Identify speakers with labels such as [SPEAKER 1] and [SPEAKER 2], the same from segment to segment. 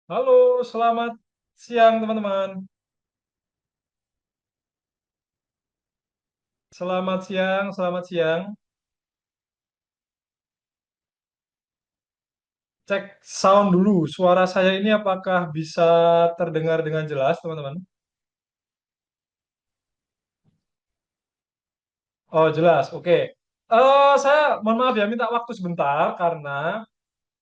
[SPEAKER 1] Halo, selamat siang teman-teman. Selamat siang, selamat siang. Cek sound dulu. Suara saya ini apakah bisa terdengar dengan jelas, teman-teman? Oh, jelas. Oke. Saya mohon maaf ya, minta waktu sebentar karena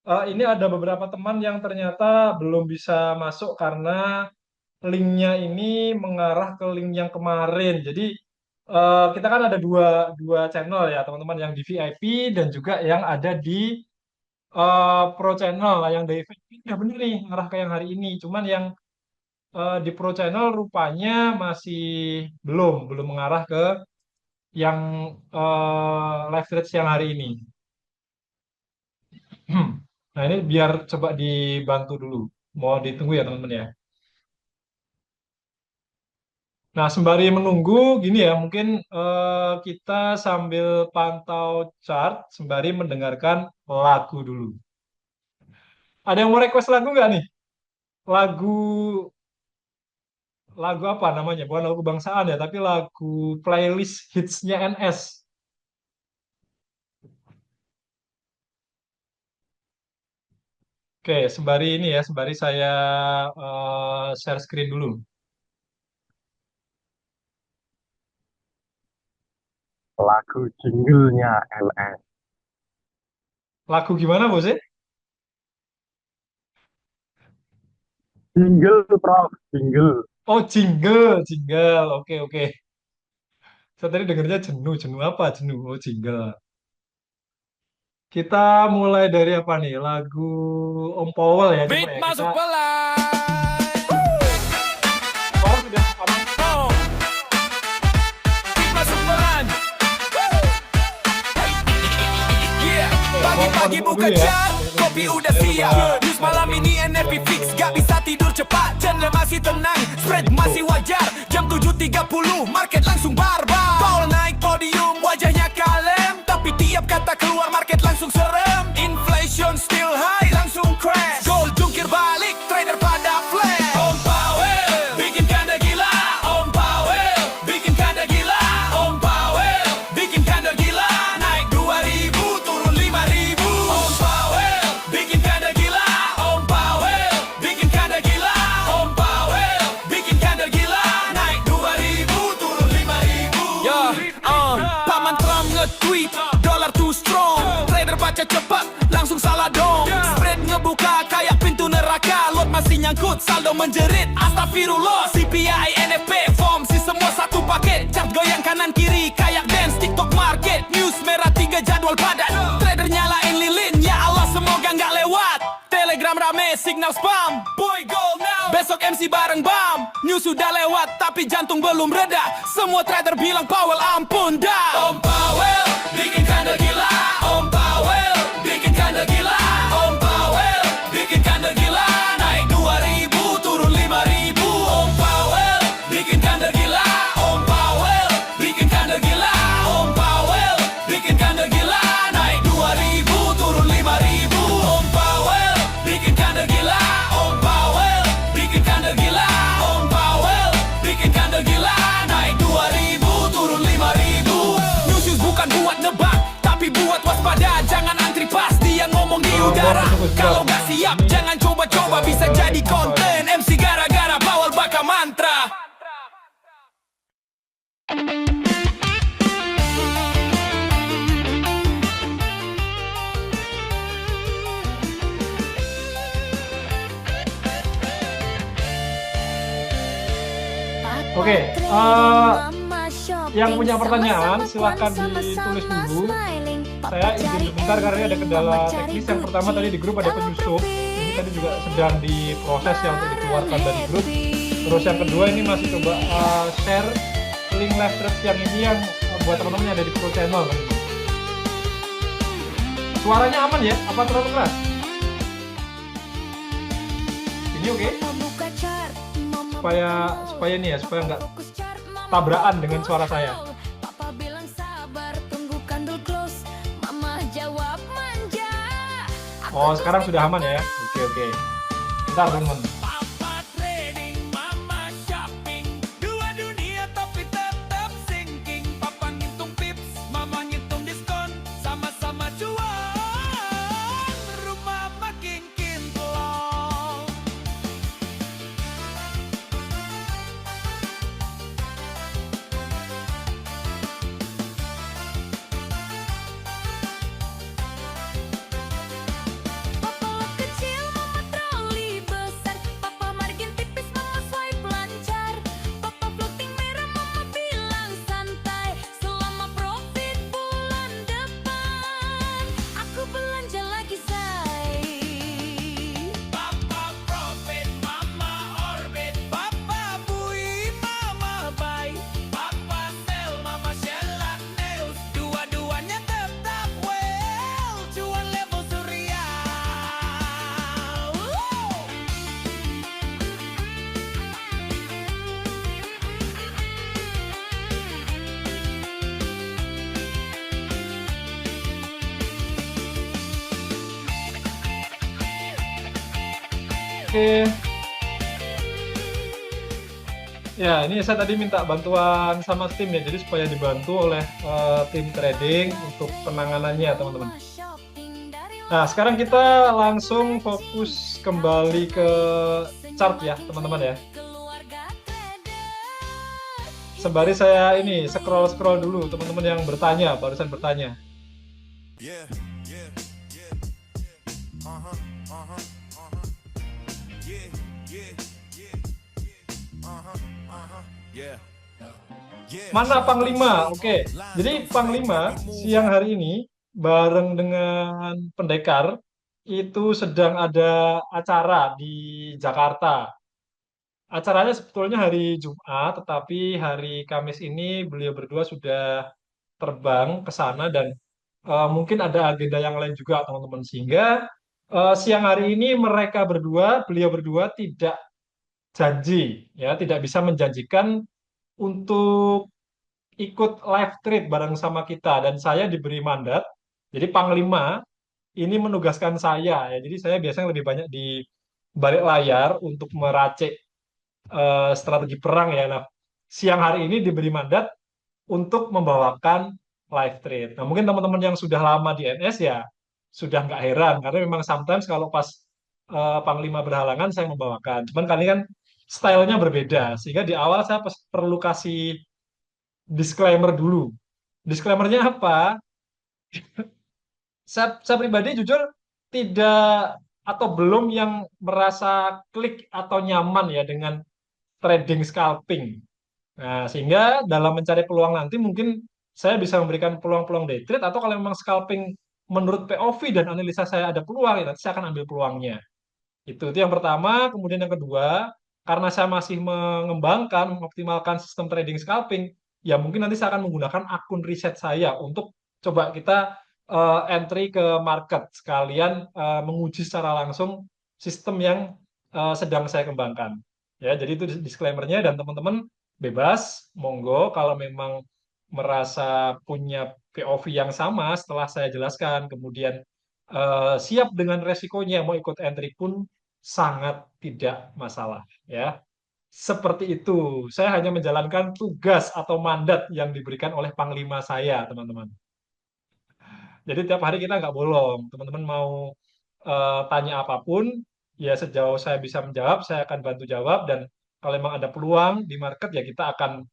[SPEAKER 1] ini ada beberapa teman yang ternyata belum bisa masuk karena linknya ini mengarah ke link yang kemarin. Jadi kita kan ada dua dua channel ya, teman-teman, yang di VIP dan juga yang ada di Pro Channel lah. Yang dari Facebook ya bener nih ngarah ke yang hari ini, cuman yang di Pro Channel rupanya masih belum mengarah ke yang live threads yang hari ini. Nah, ini biar coba dibantu dulu, mau ditunggu ya teman-teman ya. Nah, sembari menunggu gini ya, mungkin kita sambil pantau chart sembari mendengarkan lagu dulu. Ada yang mau request lagu nggak nih? Lagu lagu apa namanya? Bukan lagu kebangsaan ya, tapi lagu playlist hitsnya NS. Oke, sembari ini ya, sembari saya share screen dulu.
[SPEAKER 2] Lagu jinglenya LS.
[SPEAKER 1] Lagu gimana, Bos?
[SPEAKER 2] Jingle, Prof. Jingle.
[SPEAKER 1] Oh, jingle, jingle. Oke, oke. Saya tadi dengarnya jenuh, jenuh apa? Jenuh. Oh, jingle. Kita mulai dari apa nih? Lagu Om Powell ya, coba
[SPEAKER 3] Beat
[SPEAKER 1] ya. Kita
[SPEAKER 3] masuk pelan.
[SPEAKER 1] sekarang sudah aman.
[SPEAKER 3] Oh, beat masuk pelan. Yeah,
[SPEAKER 1] Oke, mau
[SPEAKER 3] pagi-pagi
[SPEAKER 1] dulu
[SPEAKER 3] buka
[SPEAKER 1] ya.
[SPEAKER 3] jar, kopi udah
[SPEAKER 1] Saya
[SPEAKER 3] siap.
[SPEAKER 1] buka.
[SPEAKER 3] News malam ini NRP fix, gak bisa tidur cepat. Channel masih tenang, spread masih wajar. Jam 7.30, market langsung barbar. Paul naik podium, wajahnya kalem. Tapi tiap kata keluar, market langsung serem. Inflation still high, langsung crash. Gold jungkir balik, trader pada flash. Om Powell, bikin kanda gila. Om Powell, bikin kanda gila. Om Powell, bikin kanda gila. Naik 2.000, turun 5.000. Om Powell, bikin kanda gila. Om Powell, bikin kanda gila. Om Powell, bikin kanda gila. Naik 2.000, turun 5.000. Ya, Paman Trump nge-tweet, dollar too strong. Trader baca cepat, langsung salah dong. Spread ngebuka kayak pintu neraka. Lot masih nyangkut, saldo menjerit. Astagfirullah, CPI, NFP, form si semua satu paket. Chart goyang kanan kiri kayak dance TikTok market. News merah 3 jadwal padat. Trader nyalain lilin, ya Allah semoga nggak lewat. Telegram rame, signal spam. Boy gold now. Besok MC bareng Bam. News sudah lewat, tapi jantung belum reda. Semua trader bilang Powell ampun dah. Om Powell, bikin kanda gila. Om Powell, bikin kanda gila. Om Powell, bikin kanda gila. Naik 2.000, turun 5.000. Om Powell, bikin kanda gila. Om Powell, bikin kanda gila. Om Powell, bikin kanda gila. Naik 2.000, turun 5.000. Om Powell, bikin kanda gila. Om Powell, bikin kanda gila. Om Powell, bikin kanda gila. Naik 2.000, turun 5.000. News bukan buat nebak, tapi buat waspada. Jangan antri pas dia ngomong di udara. Kalau nggak siap, jangan coba-coba. Bisa jadi konten MC gara-gara Powell baka mantra.
[SPEAKER 1] Oke, yang punya pertanyaan silahkan ditulis dulu. Saya izin sebentar karena ada kendala teknis. Yang pertama tadi di grup ada penyusup. Ini tadi juga sedang diproses ya untuk dikeluarkan dari grup. Terus yang kedua ini masih coba share link live threads yang ini yang buat teman-teman yang ada di Pro Channel. Suaranya aman ya? Apa terlalu keras? Ini oke? Supaya ini ya, supaya nggak tabrakan dengan suara saya. Oh, sekarang sudah aman ya? Oke, oke. Bentar, teman-teman.
[SPEAKER 3] Papa trading, mama shopping, dua dunia tapi tetap sinking. Papa ngitung pips, mama ngitung diskon, sama-sama cuan, rumah makin kintlong. Papa lot kecil, mama troli besar. Papa margin tipis, mama swipe lancar. Papa floating merah, mama bilang santai. Selama profit bulan depan, aku belanja lagi say. Papa profit, mama orbit. Papa bui, mama buy. Papa sell, mama shellac nails. Dua-duanya tetap well, cuan level surya.
[SPEAKER 1] Oke. Ya, ini saya tadi minta bantuan sama tim ya, jadi supaya dibantu oleh tim trading untuk penanganannya, teman-teman. Nah, sekarang kita langsung fokus kembali ke chart ya, teman-teman ya. Sembari saya ini scroll-scroll dulu, teman-teman yang bertanya, barusan bertanya.
[SPEAKER 3] Yeah, yeah, yeah. Uh-huh, uh-huh, uh-huh. Yeah, yeah, yeah, yeah. Uh-huh, uh-huh. Yeah. Yeah.
[SPEAKER 1] Mana Panglima? Oke, jadi Panglima siang hari ini bareng dengan pendekar itu sedang ada acara di Jakarta. Acaranya sebetulnya hari Jumat, tetapi hari Kamis ini beliau berdua sudah terbang ke sana dan mungkin ada agenda yang lain juga, teman-teman. Sehingga siang hari ini mereka berdua, beliau berdua tidak janji, ya, tidak bisa menjanjikan untuk ikut live trade bareng sama kita dan saya diberi mandat. Jadi Panglima ini menugaskan saya ya. Jadi saya biasanya lebih banyak di balik layar untuk meracik strategi perang ya. Nah, siang hari ini diberi mandat untuk membawakan live trade. Nah, mungkin teman-teman yang sudah lama di NS ya sudah nggak heran karena memang sometimes kalau pas Panglima berhalangan saya membawakan. Cuman kali kan stylenya berbeda sehingga di awal saya perlu kasih disclaimer dulu. Disclaimernya apa? Saya pribadi jujur tidak atau belum yang merasa klik atau nyaman ya dengan trading scalping. Nah, sehingga dalam mencari peluang nanti mungkin saya bisa memberikan peluang-peluang day trade atau kalau memang scalping menurut POV dan analisa saya ada peluang, ya nanti saya akan ambil peluangnya. Itu yang pertama. Kemudian yang kedua, karena saya masih mengembangkan, mengoptimalkan sistem trading scalping, ya mungkin nanti saya akan menggunakan akun riset saya untuk coba kita entry ke market, sekalian menguji secara langsung sistem yang sedang saya kembangkan. Ya, jadi itu disclaimer-nya dan teman-teman bebas, monggo kalau memang merasa punya POV yang sama setelah saya jelaskan, kemudian siap dengan resikonya mau ikut entry pun sangat tidak masalah ya. Seperti itu. Saya hanya menjalankan tugas atau mandat yang diberikan oleh Panglima saya, teman-teman. Jadi tiap hari kita nggak bolong. Teman-teman mau tanya apapun, ya sejauh saya bisa menjawab, saya akan bantu jawab. Dan kalau memang ada peluang di market, ya kita akan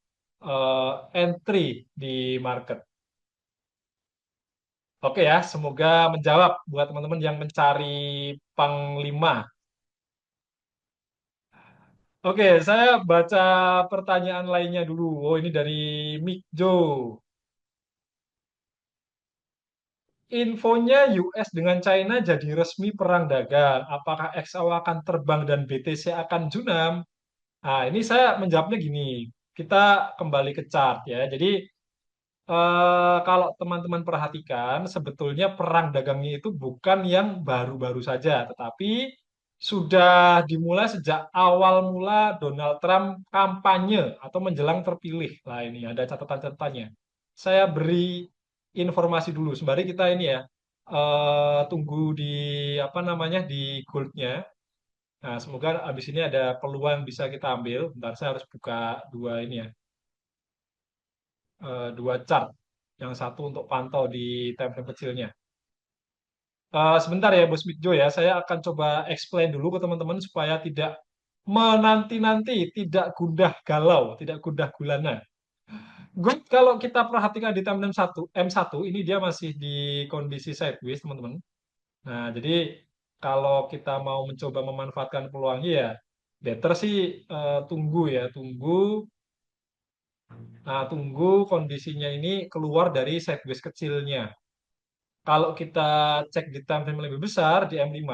[SPEAKER 1] entry di market. Oke ya, semoga menjawab buat teman-teman yang mencari Panglima. Oke, saya baca pertanyaan lainnya dulu. Oh, ini dari Mikjo. Infonya US dengan China jadi resmi perang dagang. Apakah XAU akan terbang dan BTC akan junam? Nah, ini saya menjawabnya gini. Kita kembali ke chart ya. Jadi kalau teman-teman perhatikan, sebetulnya perang dagangnya itu bukan yang baru-baru saja, tetapi sudah dimulai sejak awal mula Donald Trump kampanye atau menjelang terpilih. Lah ini ada catatan-catatannya. Saya beri informasi dulu, sembari kita ini ya tunggu di apa namanya di goldnya. Nah, semoga abis ini ada peluang bisa kita ambil. Bentar, saya harus buka dua ini ya, dua chart. Yang satu untuk pantau di time frame kecilnya. Sebentar ya, Bos Mikjo ya. Saya akan coba explain dulu ke teman-teman supaya tidak menanti-nanti, tidak gundah galau, tidak gundah gulana. Good, kalau kita perhatikan di timeline M1 ini dia masih di kondisi sideways, teman-teman. Nah, jadi kalau kita mau mencoba memanfaatkan peluangnya ya, better sih tunggu ya, tunggu. Nah, tunggu kondisinya ini keluar dari sideways kecilnya. Kalau kita cek di time frame lebih besar di M5,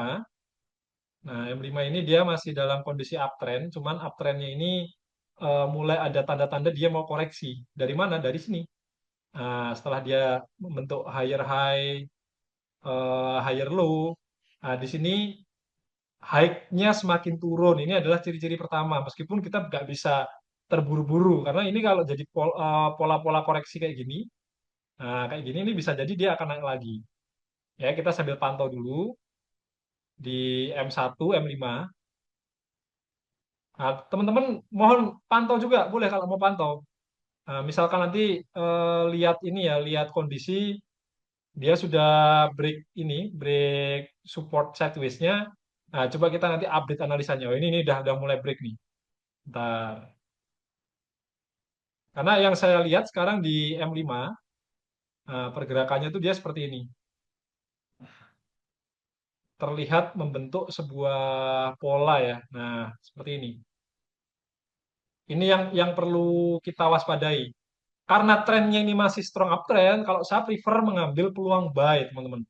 [SPEAKER 1] nah M5 ini dia masih dalam kondisi uptrend, cuman uptrendnya ini mulai ada tanda-tanda dia mau koreksi. Dari mana? Dari sini. Nah, setelah dia membentuk higher high, higher low, nah di sini high-nya semakin turun. Ini adalah ciri-ciri pertama. Meskipun kita nggak bisa terburu-buru, karena ini kalau jadi pola-pola koreksi kayak gini, nah kayak gini ini bisa jadi dia akan naik lagi. Ya, kita sambil pantau dulu di M1, M5. Nah, teman-teman mohon pantau juga, boleh kalau mau pantau. Nah, misalkan nanti lihat ini ya, lihat kondisi dia sudah break ini, break support sideways-nya. Nah, coba kita nanti update analisanya. Oh, ini udah mulai break nih. Bentar. Karena yang saya lihat sekarang di M5, pergerakannya tuh dia seperti ini. Terlihat membentuk sebuah pola ya. Nah, seperti ini. Ini yang perlu kita waspadai. Karena trennya ini masih strong uptrend, kalau saya prefer mengambil peluang buy, teman-teman.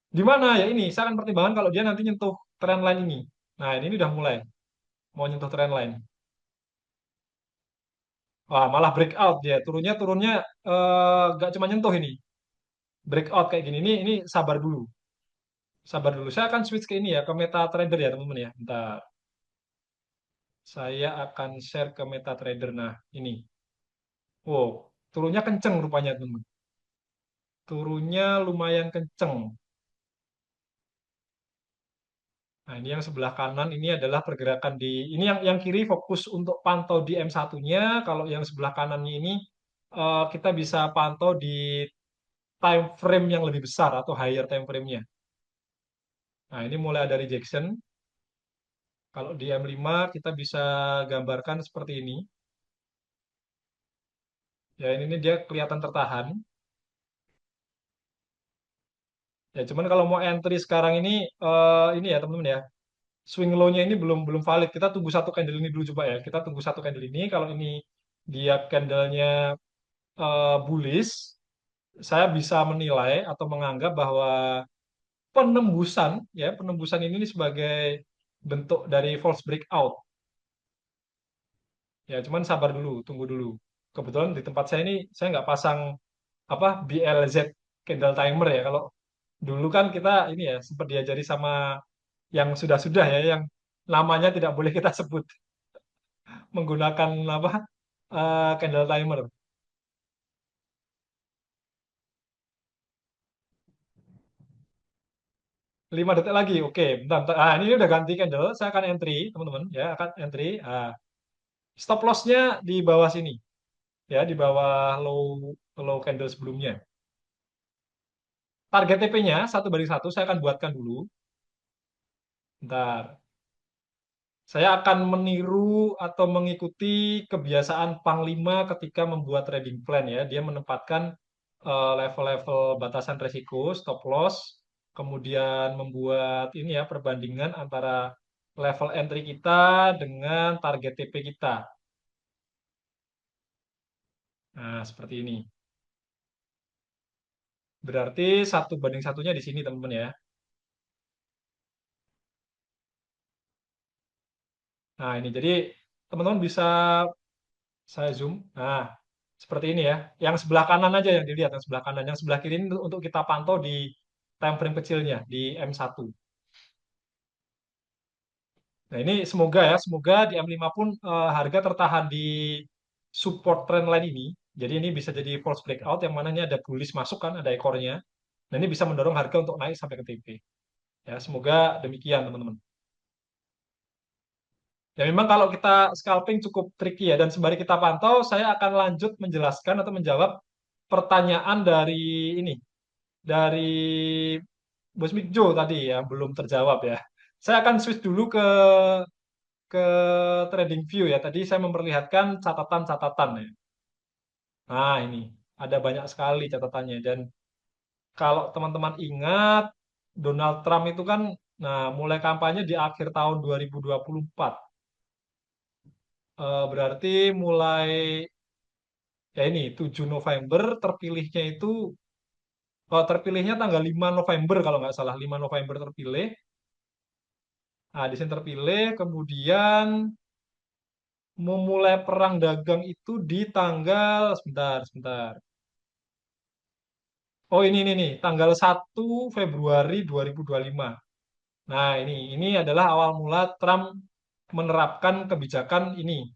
[SPEAKER 1] Di mana ya ini? Saya akan pertimbangkan kalau dia nanti nyentuh trend line ini. Nah, ini udah mulai mau nyentuh trend line. Wah, malah breakout dia. Turunnya nggak cuma nyentuh ini. Breakout kayak gini. Ini sabar dulu. Sabar dulu. Saya akan switch ke ini ya, ke MetaTrader ya, teman-teman ya. Bentar. Saya akan share ke MetaTrader. Nah, ini. Wow, turunnya kenceng rupanya, teman-teman. Turunnya lumayan kenceng. Nah, ini yang sebelah kanan ini adalah pergerakan di ini yang kiri fokus untuk pantau di M1-nya, kalau yang sebelah kanannya ini kita bisa pantau di time frame yang lebih besar atau higher time frame-nya. Nah, ini mulai ada rejection. Kalau di M5 kita bisa gambarkan seperti ini. Ya, ini dia kelihatan tertahan. Ya, cuman kalau mau entry sekarang ini ya teman-teman ya. Swing low-nya ini belum belum valid. Kita tunggu satu candle ini dulu coba ya. Kita tunggu satu candle ini. Kalau ini dia candlenya bullish, saya bisa menilai atau menganggap bahwa penembusan ini sebagai bentuk dari false breakout. Ya, cuman sabar dulu, tunggu dulu. Kebetulan di tempat saya ini saya nggak pasang apa BLZ candle timer ya. Kalau dulu kan kita ini ya sempat diajari sama yang sudah-sudah ya, yang namanya tidak boleh kita sebut menggunakan apa candle timer. 5 detik lagi, oke. Bentar, bentar. Ah, ini udah ganti candle, saya akan entry, teman-teman. Ya, akan entry. Stop loss-nya di bawah sini, ya, di bawah low candle sebelumnya. Target TP-nya 1/1, saya akan buatkan dulu. Bentar. Saya akan meniru atau mengikuti kebiasaan Panglima ketika membuat trading plan ya. Dia menempatkan level-level batasan resiko, stop loss, kemudian membuat ini ya perbandingan antara level entry kita dengan target TP kita. Nah, seperti ini. Berarti 1/1-nya di sini, teman-teman ya. Nah, ini jadi teman-teman bisa saya zoom. Nah, seperti ini ya. Yang sebelah kanan aja yang dilihat, yang sebelah kanan. Yang sebelah kiri ini untuk kita pantau di time frame kecilnya, di M1. Nah, ini semoga ya, semoga di M5 pun harga tertahan di support trend line ini. Jadi ini bisa jadi false breakout yang mana ini ada bullish masuk kan, ada ekornya. Nah, ini bisa mendorong harga untuk naik sampai ke TP. Ya, semoga demikian teman-teman. Ya memang kalau kita scalping cukup tricky ya, dan sembari kita pantau, saya akan lanjut menjelaskan atau menjawab pertanyaan dari ini, dari Bos Mikjo tadi ya, belum terjawab ya. Saya akan switch dulu ke trading view ya. Tadi saya memperlihatkan catatan-catatan ya. Nah, ini ada banyak sekali catatannya, dan kalau teman-teman ingat, Donald Trump itu kan mulai kampanye di akhir tahun 2024. Berarti mulai ya ini 7 November terpilihnya itu, kalau terpilihnya tanggal 5 November kalau nggak salah, 5 November terpilih. Nah, di sini terpilih, kemudian memulai perang dagang itu di tanggal, sebentar, sebentar. Oh, ini nih, tanggal 1 Februari 2025. Nah, ini adalah awal mula Trump menerapkan kebijakan ini,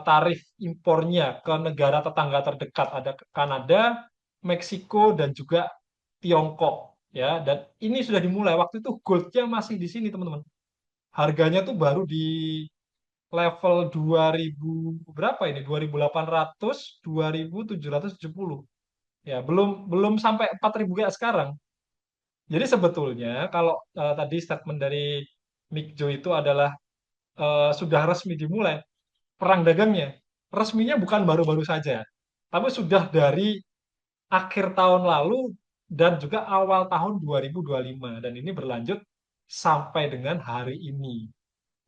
[SPEAKER 1] tarif impornya ke negara tetangga terdekat, ada Kanada, Meksiko, dan juga Tiongkok ya. Dan ini sudah dimulai waktu itu goldnya masih di sini teman-teman. Harganya tuh baru di level 2000 berapa ini? 2800, 2770. Ya, belum belum sampai 4000 kayak sekarang. Jadi sebetulnya kalau tadi statement dari Mick Joe itu adalah sudah resmi dimulai perang dagangnya. Resminya bukan baru-baru saja, tapi sudah dari akhir tahun lalu dan juga awal tahun 2025, dan ini berlanjut sampai dengan hari ini.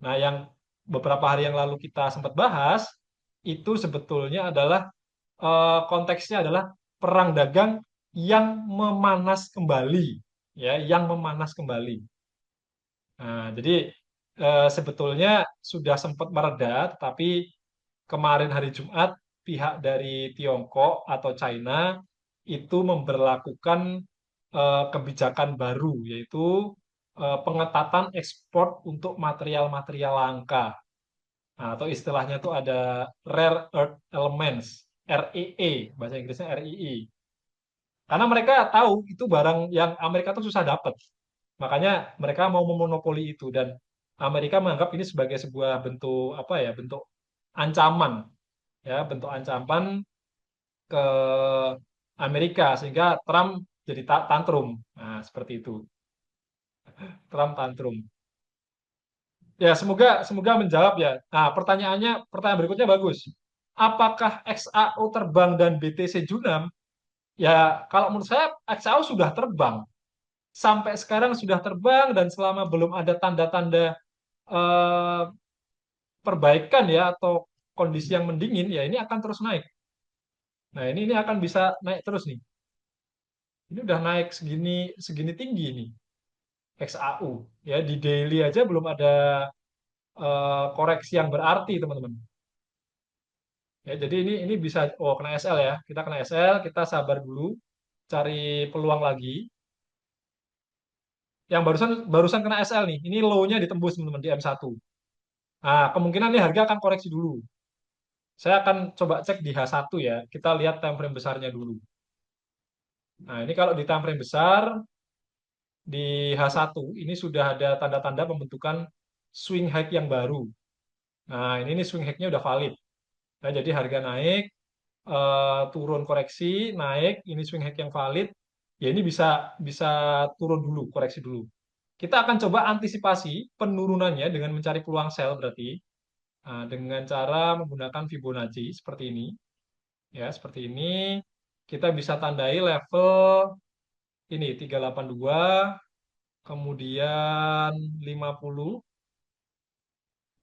[SPEAKER 1] Nah, yang beberapa hari yang lalu kita sempat bahas itu sebetulnya adalah konteksnya adalah perang dagang yang memanas kembali, ya, yang memanas kembali. Nah, jadi sebetulnya sudah sempat mereda, tetapi kemarin hari Jumat pihak dari Tiongkok atau China itu memberlakukan kebijakan baru, yaitu pengetatan ekspor untuk material-material langka. Nah, atau istilahnya itu ada rare earth elements, REE, bahasa Inggrisnya REE. Karena mereka tahu itu barang yang Amerika tuh susah dapat. Makanya mereka mau memonopoli itu, dan Amerika menganggap ini sebagai sebuah bentuk apa ya, bentuk ancaman, ya, bentuk ancaman ke Amerika, sehingga Trump jadi tantrum. Nah, seperti itu. Trump tantrum. Ya, semoga semoga menjawab ya. Nah, pertanyaan berikutnya bagus. Apakah XAU terbang dan BTC Junam? Ya, kalau menurut saya XAU sudah terbang. Sampai sekarang sudah terbang, dan selama belum ada tanda-tanda eh, perbaikan ya atau kondisi yang mendingin, ya ini akan terus naik. Nah, ini akan bisa naik terus nih. Ini udah naik segini segini tinggi nih XAU. Ya, di daily aja belum ada koreksi yang berarti, teman-teman. Ya, jadi ini bisa, oh, kena SL ya. Kita kena SL, kita sabar dulu, cari peluang lagi. Yang barusan barusan kena SL nih. Ini low-nya ditembus teman-teman di M1. Nah, kemungkinan nih harga akan koreksi dulu. Saya akan coba cek di H1 ya. Kita lihat time frame besarnya dulu. Nah, ini kalau di time frame besar di H1 ini sudah ada tanda-tanda pembentukan swing high yang baru. Nah, ini swing high-nya udah valid. Nah, jadi harga naik, turun koreksi, naik, ini swing high yang valid. Ya ini bisa bisa turun dulu, koreksi dulu. Kita akan coba antisipasi penurunannya dengan mencari peluang sell berarti. Nah, dengan cara menggunakan Fibonacci seperti ini. Ya, seperti ini. Kita bisa tandai level ini 382, kemudian 50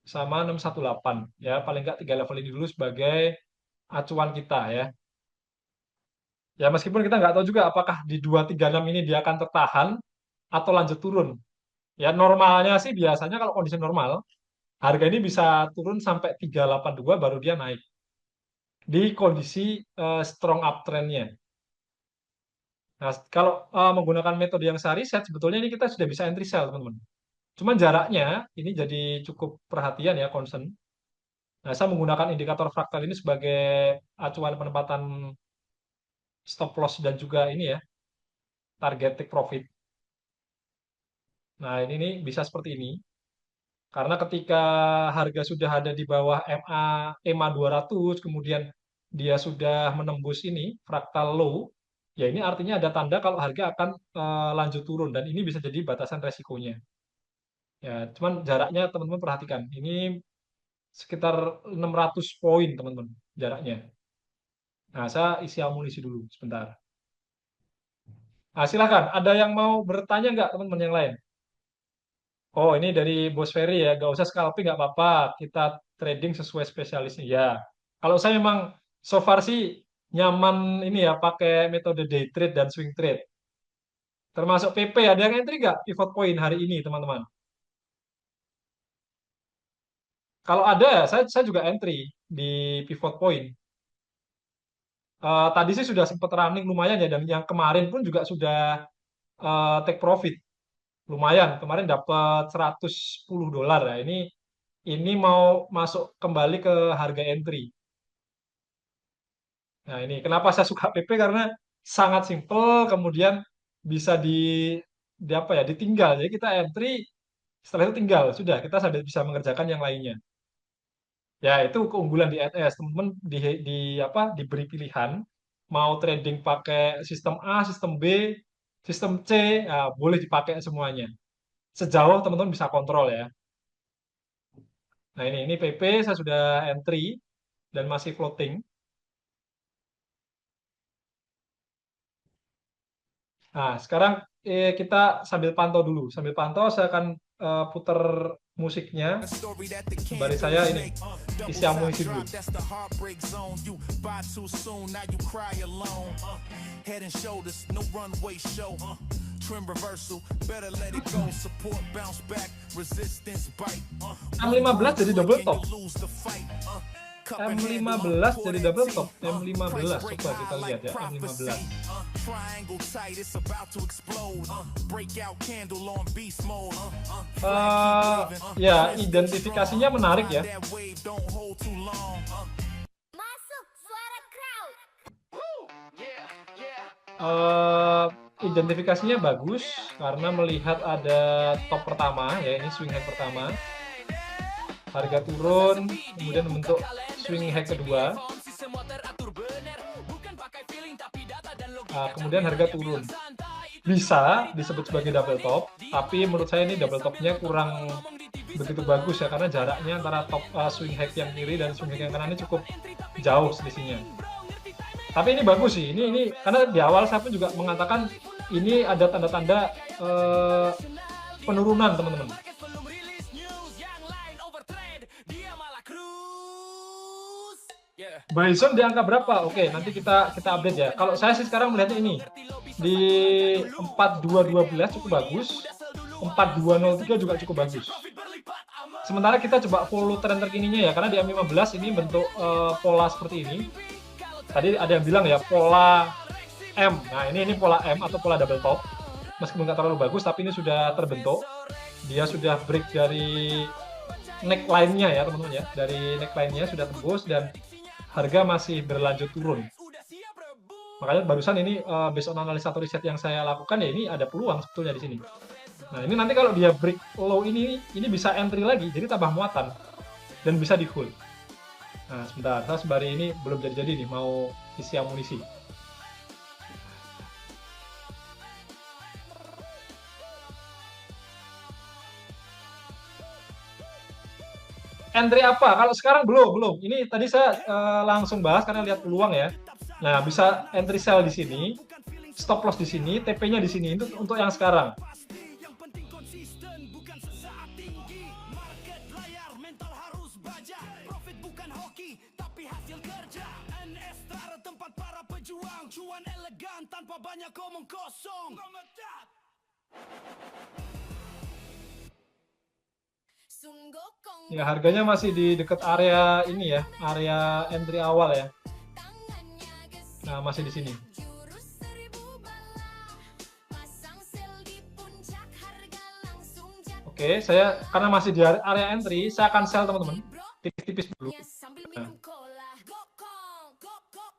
[SPEAKER 1] sama 618. Ya, paling nggak tiga level ini dulu sebagai acuan kita ya. Ya, meskipun kita nggak tahu juga apakah di 236 ini dia akan tertahan atau lanjut turun. Ya, normalnya sih biasanya kalau kondisi normal, harga ini bisa turun sampai 382 baru dia naik. Di kondisi strong uptrend-nya. Nah, kalau menggunakan metode yang sehari set, sebetulnya ini kita sudah bisa entry sell, teman-teman. Cuman jaraknya ini jadi cukup perhatian ya, concern. Nah, saya menggunakan indikator fraktal ini sebagai acuan penempatan stop loss dan juga ini ya, target take profit. Nah, ini nih bisa seperti ini. Karena ketika harga sudah ada di bawah EMA 200, kemudian dia sudah menembus ini fractal low, ya ini artinya ada tanda kalau harga akan lanjut turun dan ini bisa jadi batasan resikonya. Ya, cuman jaraknya teman-teman perhatikan. Ini sekitar 600 poin teman-teman jaraknya. Nah, saya isi amunisi dulu sebentar. Nah, silakan. Ada yang mau bertanya nggak teman-teman yang lain? Oh, ini dari Bos Ferry ya. Nggak usah scalping, nggak apa-apa. Kita trading sesuai spesialisnya. Ya, kalau saya memang so far sih nyaman ini ya pakai metode day trade dan swing trade. Termasuk PP, ada yang entry nggak pivot point hari ini teman-teman? Kalau ada ya, saya juga entry di pivot point. Tadi sih sudah sempat running lumayan ya, dan yang kemarin pun juga sudah take profit. Lumayan, kemarin dapat $110 ya. Ini mau masuk kembali ke harga entry. Nah, ini kenapa saya suka PP karena sangat simple, kemudian bisa di apa ya, ditinggal. Jadi kita entry, setelah itu tinggal, sudah kita sambil bisa mengerjakan yang lainnya. Ya, itu keunggulan di NS. Teman-teman di apa diberi pilihan mau trading pakai sistem A, sistem B, sistem C, ya, boleh dipakai semuanya. Sejauh teman-teman bisa kontrol ya. Nah, ini PP saya sudah entry dan masih floating. Nah, sekarang kita sambil pantau dulu. Sambil pantau saya akan putar musiknya. Sembari saya ini isi amunisi dulu. Trim reversal, better let it go, support bounce back, resistance bite. M15 jadi double top. M15 jadi double top. M15 coba kita lihat ya, M15. Ya, identifikasinya menarik ya. Identifikasinya bagus karena melihat ada top pertama ya, ini swing high pertama, harga turun, kemudian membentuk swing high kedua, kemudian harga turun. Bisa disebut sebagai double top, tapi menurut saya ini double topnya kurang begitu bagus ya, karena jaraknya antara top swing high yang kiri dan swing high yang kanan ini cukup jauh selisihnya. Tapi ini bagus sih, ini karena di awal saya pun juga mengatakan ini ada tanda-tanda penurunan teman-teman. Buy zone di angka berapa? Oke, nanti kita update ya. Kalau saya sih sekarang melihatnya ini di 4212 cukup bagus, 4203 juga cukup bagus. Sementara kita coba follow tren terkininya ya, karena di M15 ini bentuk pola seperti ini. Tadi ada yang bilang ya pola M. Nah, ini pola M atau pola double top. Meskipun nggak terlalu bagus, tapi ini sudah terbentuk. Dia sudah break dari neckline-nya ya, teman-teman ya. Dari neckline-nya sudah tembus dan harga masih berlanjut turun. Makanya barusan ini based on analisa atau riset yang saya lakukan ya, ini ada peluang sebetulnya di sini. Nah, ini nanti kalau dia break low ini bisa entry lagi, jadi tambah muatan dan bisa di hold. Nah, sebentar, saya sembari ini belum jadi-jadi nih, mau isi amunisi. Entry apa? Kalau sekarang belum. Ini tadi saya langsung bahas karena lihat peluang ya. Nah, bisa entry sell di sini, stop loss di sini, TP-nya di sini. Itu untuk yang sekarang. Ya, harganya masih di dekat area ini ya, area entry awal ya. Nah, masih di sini. Oke, saya karena masih di area entry, saya akan sell teman-teman, tipis-tipis dulu. Nah.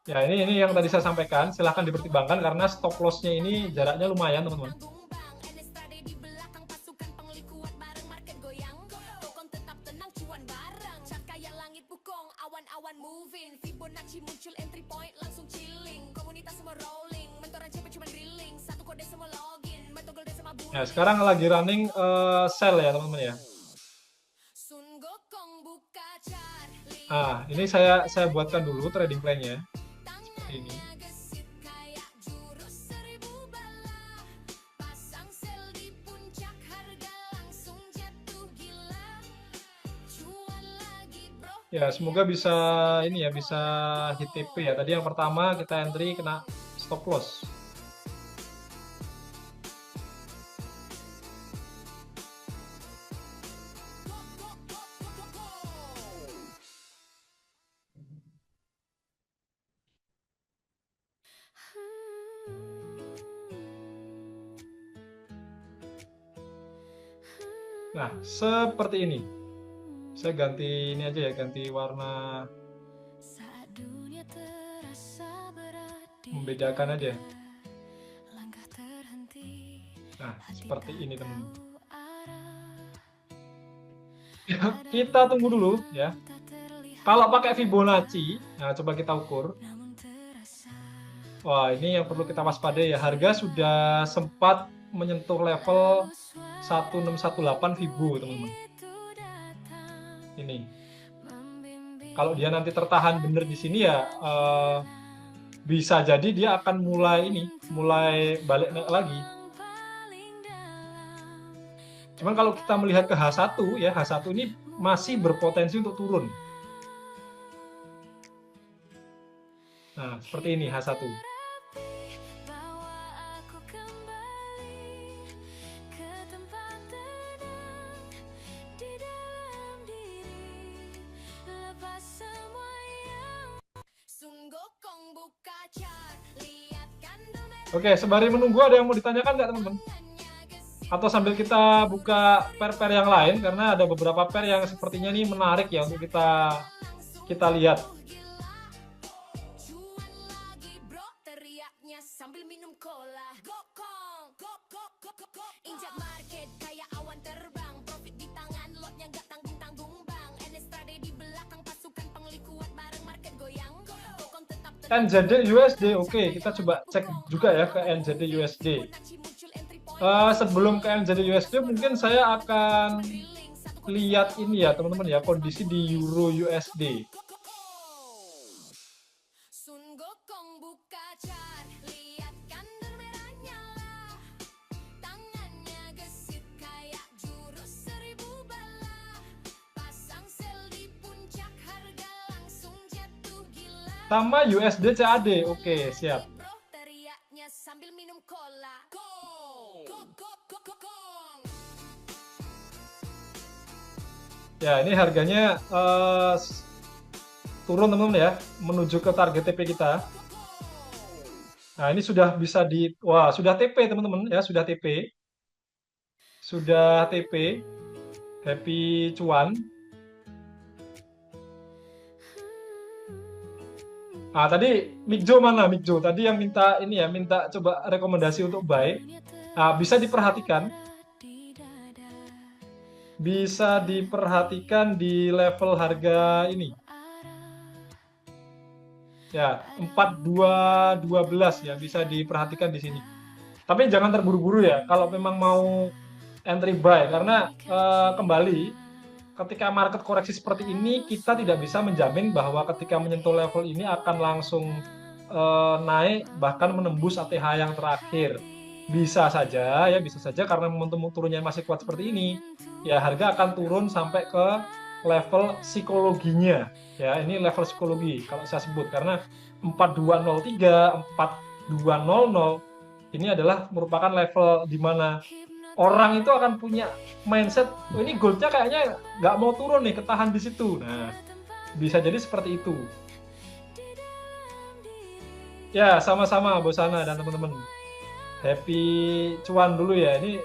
[SPEAKER 1] Ya, ini yang tadi saya sampaikan, silahkan dipertimbangkan karena stop loss-nya ini jaraknya lumayan teman-teman. Nah, sekarang lagi running sell ya teman-teman ya. Ini saya buatkan dulu trading plan-nya seperti ini. Ya, semoga bisa ini ya, bisa hit TP ya. Tadi yang pertama kita entry kena stop loss. Nah, seperti ini. Saya ganti ini aja ya, ganti warna, membedakan aja. Nah, seperti ini teman-teman. Kita tunggu dulu ya. Kalau pakai Fibonacci, nah coba kita ukur. Wah, ini yang perlu kita waspadai ya. Harga sudah sempat menyentuh level 1618 Fibo, teman-teman. Ini. Kalau dia nanti tertahan bener di sini ya, bisa jadi dia akan mulai balik naik lagi. Cuman kalau kita melihat ke H1 ya, H1 ini masih berpotensi untuk turun. Nah, seperti ini H1. Oke, sembari menunggu ada yang mau ditanyakan nggak teman-teman? Atau sambil kita buka pair-pair yang lain, karena ada beberapa pair yang sepertinya ini menarik ya untuk kita lihat. NZD USD, oke, kita coba cek juga ya ke NZD USD. Sebelum ke NZD USD mungkin saya akan lihat ini ya teman-teman ya, kondisi di Euro USD. Sama USD CAD, oke, siap. Ya, ini harganya turun teman-teman ya, menuju ke target TP kita. Nah, ini sudah bisa wah, sudah TP teman-teman ya, sudah TP. Sudah TP. Happy cuan. Nah, tadi Mikjo mana? Mikjo tadi yang minta ini ya, minta coba rekomendasi untuk buy. Nah, bisa diperhatikan. Bisa diperhatikan di level harga ini. Ya, 4212 ya, bisa diperhatikan di sini. Tapi jangan terburu-buru ya kalau memang mau entry buy, karena kembali ketika market koreksi seperti ini, kita tidak bisa menjamin bahwa ketika menyentuh level ini akan langsung naik, bahkan menembus ATH yang terakhir. Bisa saja ya, bisa saja karena momentum turunnya masih kuat seperti ini, ya harga akan turun sampai ke level psikologinya. Ya, ini level psikologi kalau saya sebut, karena 4203, 4200 ini adalah merupakan level di mana orang itu akan punya mindset, oh ini goldnya kayaknya nggak mau turun nih, ketahan di situ. Nah, bisa jadi seperti itu. Ya, sama-sama Bosana dan teman-teman. Happy cuan dulu ya. Ini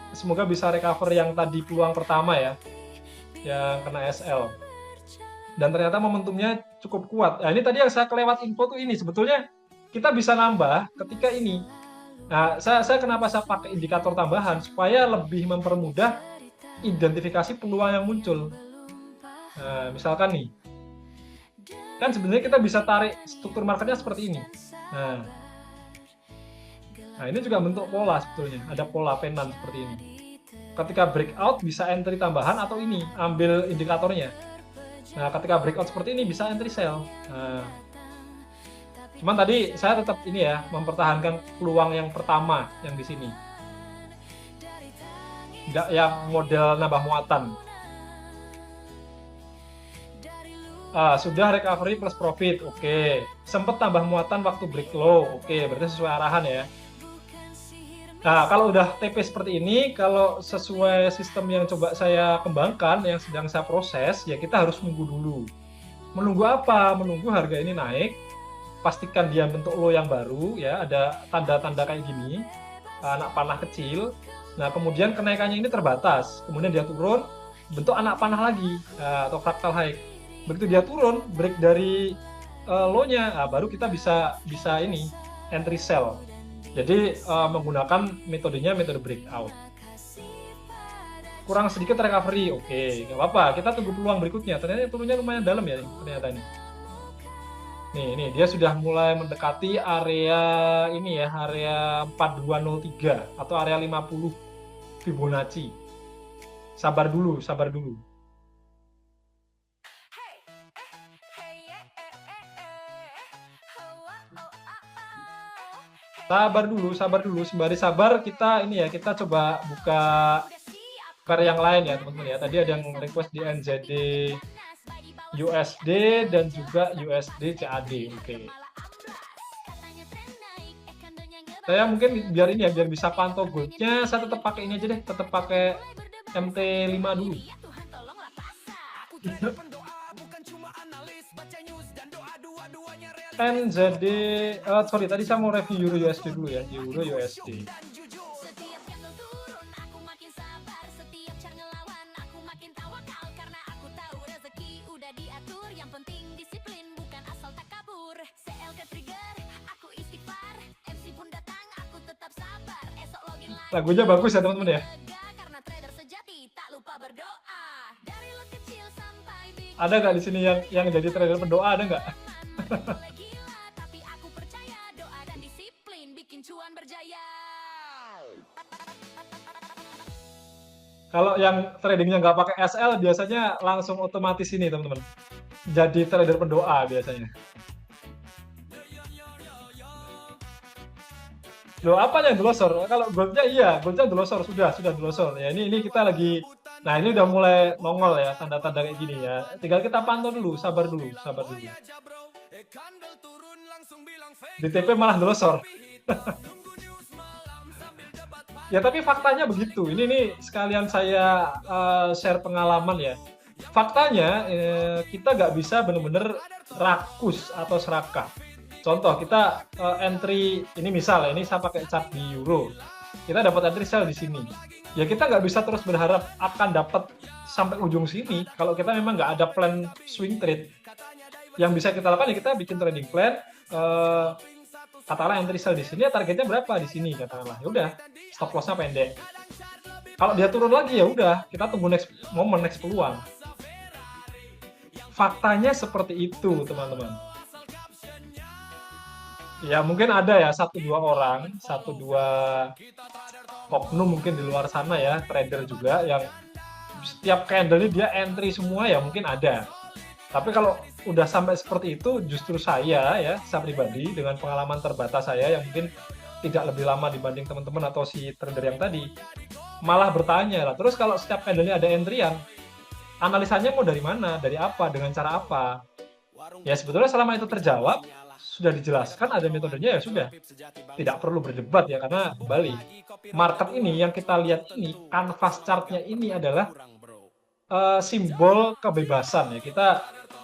[SPEAKER 1] semoga bisa recover yang tadi peluang pertama ya, yang kena SL. Dan ternyata momentumnya cukup kuat. Nah, ini tadi yang saya kelewat info tuh ini. Sebetulnya kita bisa nambah ketika ini. Nah, saya kenapa saya pakai indikator tambahan supaya lebih mempermudah identifikasi peluang yang muncul. Nah, misalkan nih, kan sebenarnya kita bisa tarik struktur marketnya seperti ini. Nah, ini juga bentuk pola sebetulnya, ada pola penan seperti ini. Ketika breakout bisa entry tambahan atau ini, ambil indikatornya. Nah, ketika breakout seperti ini bisa entry sell. Nah, cuman tadi saya tetap ini ya, mempertahankan peluang yang pertama yang di sini. Nggak yang model nambah muatan. Sudah recovery plus profit, oke. Sempat tambah muatan waktu break low, oke. Berarti sesuai arahan ya. Nah, kalau udah TP seperti ini, kalau sesuai sistem yang coba saya kembangkan, yang sedang saya proses, ya kita harus nunggu dulu. Menunggu apa? Menunggu harga ini naik, pastikan dia bentuk low yang baru, ya ada tanda-tanda kayak gini, anak panah kecil. Nah, kemudian kenaikannya ini terbatas, kemudian dia turun, bentuk anak panah lagi, atau fractal high. Begitu dia turun, break dari low-nya, baru kita bisa ini, entry sell. Jadi menggunakan metodenya metode breakout. Kurang sedikit recovery, oke, nggak apa-apa. Kita tunggu peluang berikutnya. Ternyata turunnya lumayan dalam ya, ternyata ini. Nih, dia sudah mulai mendekati area ini ya, area 4203 atau area 50 Fibonacci. Sabar dulu. Sabar dulu, sembari sabar kita ini ya, kita coba buka pair yang lain ya teman-teman ya. Tadi ada yang request di NZD USD dan juga USD CAD. Oke. Saya mungkin biar ini ya, biar bisa pantau goldnya, saya tetap pakai ini aja deh, tetap pakai MT5 dulu. NZD, sorry tadi saya mau review Euro USD dulu ya, Euro USD. Lagunya bagus ya teman-teman ya. Ada nggak di sini yang jadi trader pendoa, ada nggak? Kalau yang tradingnya nggak pakai SL biasanya langsung otomatis ini teman-teman, jadi trader pendoa biasanya. Loh, apa yang delosor? Kalau goldnya iya, goldnya delosor, sudah delosor. Ya ini kita lagi, nah ini udah mulai nongol ya, tanda-tanda kayak gini ya. Tinggal kita pantau dulu, sabar dulu. Di TP malah delosor. Ya tapi faktanya begitu. Ini nih sekalian saya share pengalaman ya. Faktanya kita nggak bisa benar-benar rakus atau serakah. Contoh kita entry ini misal ini saya pakai chart di euro, kita dapat entry sell di sini. Ya kita nggak bisa terus berharap akan dapat sampai ujung sini kalau kita memang nggak ada plan swing trade. Yang bisa kita lakukan ya kita bikin trading plan. Katakanlah entry sell di sini, ya targetnya berapa di sini katakanlah. Ya udah, stop loss-nya pendek. Kalau dia turun lagi ya udah, kita tunggu next momen, next peluang. Faktanya seperti itu, teman-teman. Ya mungkin ada ya 1-2 orang, 1-2 oknum mungkin di luar sana ya, trader juga yang setiap candle ini dia entry semua ya mungkin ada. Tapi kalau udah sampai seperti itu, justru saya pribadi dengan pengalaman terbatas saya yang mungkin tidak lebih lama dibanding teman-teman atau si trader yang tadi, malah bertanya lah. Terus kalau setiap candle-nya ada entryan, analisanya mau dari mana, dari apa, dengan cara apa? Ya sebetulnya selama itu terjawab, sudah dijelaskan ada metodenya ya sudah, tidak perlu berdebat ya, karena kembali market ini yang kita lihat ini, canvas chartnya ini adalah simbol kebebasan ya. Kita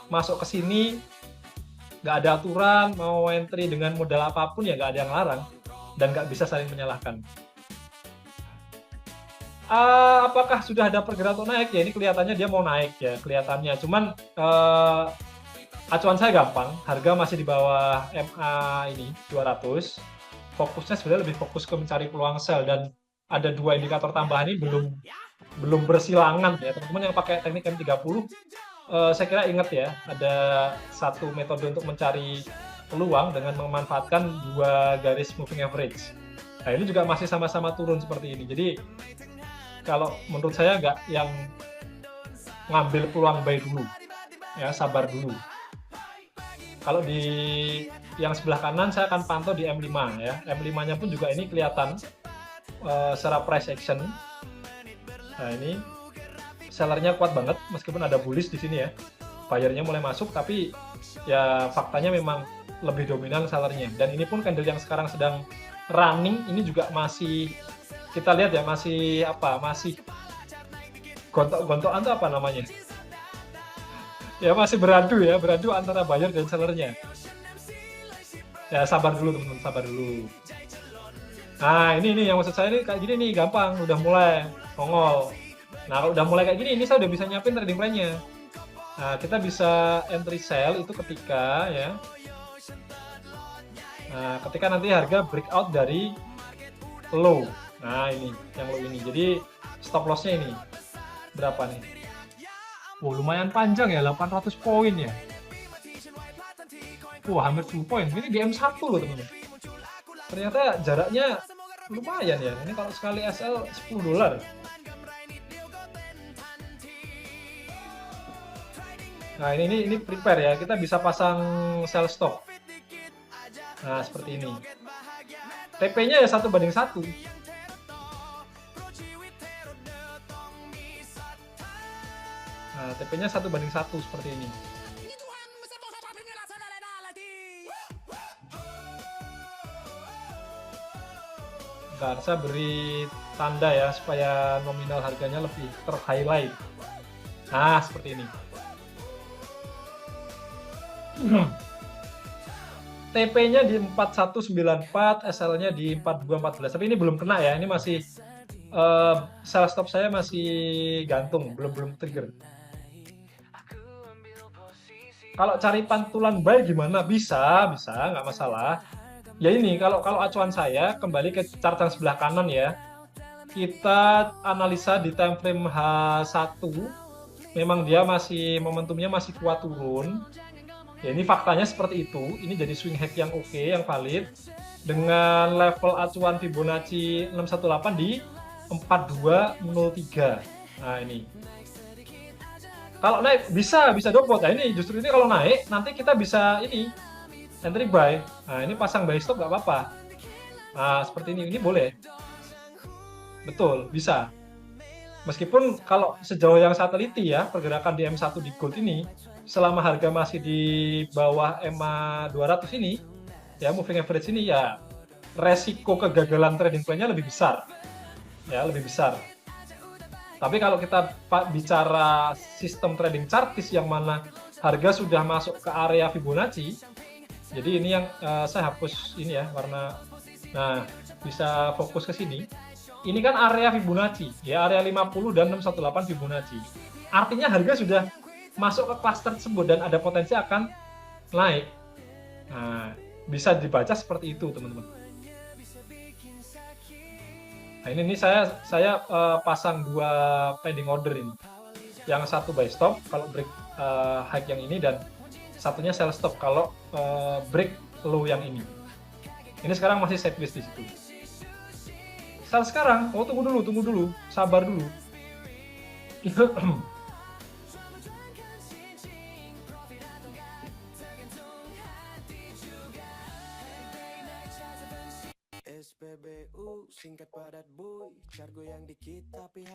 [SPEAKER 1] masuk ke sini nggak ada aturan, mau entry dengan modal apapun ya nggak ada yang larang dan nggak bisa saling menyalahkan. Apakah sudah ada pergerakan naik ya? Ini kelihatannya dia mau naik ya, kelihatannya. Cuman acuan saya gampang, harga masih di bawah MA ini 200. Fokusnya sebenarnya lebih fokus ke mencari peluang sell dan ada 2 indikator tambahan ini belum bersilangan ya. Teman-teman yang pakai teknik M30 saya kira ingat ya, ada satu metode untuk mencari peluang dengan memanfaatkan dua garis moving average. Nah, ini juga masih sama-sama turun seperti ini. Jadi kalau menurut saya nggak yang ngambil peluang buy dulu, ya sabar dulu. Kalau di yang sebelah kanan saya akan pantau di M5 ya. M5-nya pun juga ini kelihatan secara price action. Nah, ini sellernya kuat banget meskipun ada bullish di sini ya. Buyernya mulai masuk tapi ya faktanya memang lebih dominan sellernya. Dan ini pun candle yang sekarang sedang running ini juga masih kita lihat ya, masih apa? Masih gontok-gontokan tuh apa namanya? Ya masih beradu ya, beradu antara buyer dan sellernya. Ya sabar dulu teman-teman, sabar dulu. Nah ini yang maksud saya ini kayak gini nih, gampang, udah mulai nongol. Nah kalau udah mulai kayak gini, ini saya udah bisa nyiapin trading plan-nya. Nah kita bisa entry sell itu ketika ya, nah ketika nanti harga breakout dari low. Nah ini yang low ini, jadi stop loss-nya ini berapa nih? Wow, lumayan panjang ya, 800 poin ya. Wah, hampir 10 poin. Ini di M1 loh, teman-teman. Ternyata jaraknya lumayan ya. Ini kalau sekali SL $10. Nah, ini prepare ya. Kita bisa pasang sell stop. Nah, seperti ini. TP-nya ya 1:1. Nah, TP-nya 1:1 seperti ini. Bentar, saya beri tanda ya supaya nominal harganya lebih ter-highlight. Nah, seperti ini. TP-nya di 4194, SL-nya di 4214. Tapi ini belum kena ya. Ini masih sell stop saya masih gantung, belum trigger. Kalau cari pantulan buy gimana? Bisa, nggak masalah. Ya ini kalau acuan saya kembali ke chart yang sebelah kanan ya. Kita analisa di time frame H1, memang dia masih momentumnya masih kuat turun. Ya ini faktanya seperti itu. Ini jadi swing hack yang oke, yang valid dengan level acuan Fibonacci 618 di 4203. Nah, ini. Kalau naik bisa dopot. Nah, ini justru ini kalau naik nanti kita bisa ini entry buy. Nah, ini pasang buy stop nggak apa-apa. Nah, seperti ini boleh. Betul, bisa. Meskipun kalau sejauh yang saya teliti ya, pergerakan di M1 di gold ini, selama harga masih di bawah EMA 200 ini, ya moving average ini ya, resiko kegagalan trading plan-nya lebih besar. Ya, lebih besar. Tapi kalau kita bicara sistem trading chartis yang mana harga sudah masuk ke area Fibonacci, jadi ini yang saya hapus ini ya warna. Nah, bisa fokus ke sini. Ini kan area Fibonacci, ya area 50 dan 618 Fibonacci. Artinya harga sudah masuk ke cluster tersebut dan ada potensi akan naik. Nah, bisa dibaca seperti itu, teman-teman. Nah, ini saya pasang dua pending order ini. Yang satu buy stop kalau break high yang ini dan satunya sell stop kalau break low yang ini. Ini sekarang masih sideways di situ. Sell sekarang, tunggu dulu, sabar dulu.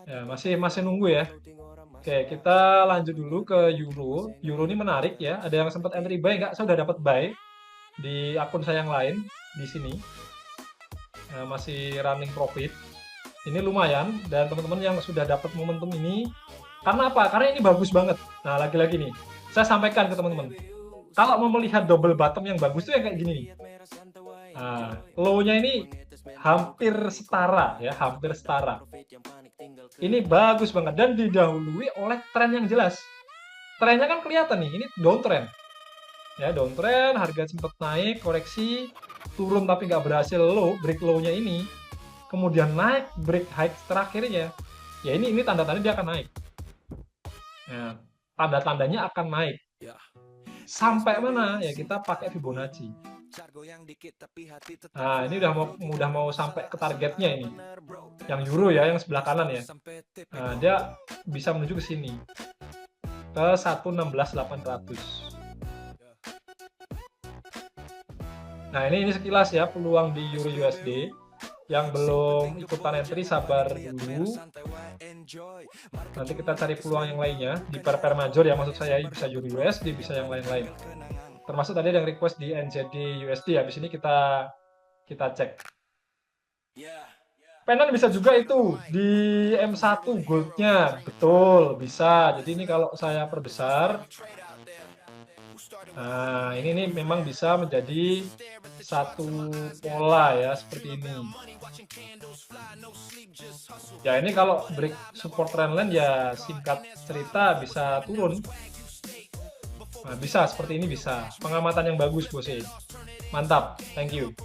[SPEAKER 1] Ya, masih nunggu ya. Oke, kita lanjut dulu ke Euro. Euro ini menarik ya. Ada yang sempat entry buy nggak? Saya udah dapat buy di akun saya yang lain di sini. Masih running profit. Ini lumayan dan teman-teman yang sudah dapat momentum ini karena apa? Karena ini bagus banget. Nah, lagi-lagi nih, saya sampaikan ke teman-teman. Kalau mau melihat double bottom yang bagus tuh yang kayak gini nih. Nah, low-nya ini hampir setara ya, hampir setara. Ini bagus banget dan didahului oleh tren yang jelas. Trennya kan kelihatan nih, ini downtrend. Ya, downtrend, harga sempat naik, koreksi, turun tapi nggak berhasil low, break low-nya ini. Kemudian naik, break high terakhirnya. Ya ini tanda-tanda dia akan naik. Nah, tanda-tandanya akan naik. Sampai mana? Ya kita pakai Fibonacci. Nah, ini udah mau sampai ke targetnya ini. Yang euro ya, yang sebelah kanan ya. Nah, dia bisa menuju ke sini. Ke 116.800. Nah, ini sekilas ya peluang di euro USD. Yang belum ikutan entry sabar dulu. Nanti kita cari peluang yang lainnya di pair major ya, maksud saya bisa euro USD, bisa yang lain-lain. Termasuk tadi yang request di NZD USD. Habis ini kita cek. Pennant bisa juga itu di M1 goldnya, betul bisa. Jadi ini kalau saya perbesar, nah ini nih memang bisa menjadi satu pola ya seperti ini. Ya ini kalau break support trendline ya singkat cerita bisa turun. Nah, bisa seperti ini bisa. Pengamatan yang bagus bos. Mantap, thank you.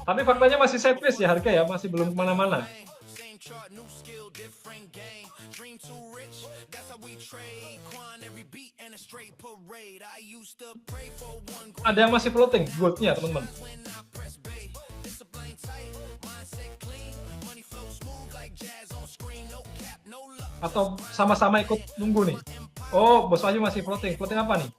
[SPEAKER 1] Tapi faktanya masih sideways ya harga ya, masih belum kemana-mana. Ada yang masih floating goldnya teman-teman. Atau sama-sama ikut nunggu nih? Oh, Bos Wahyu masih floating. Floating apa nih?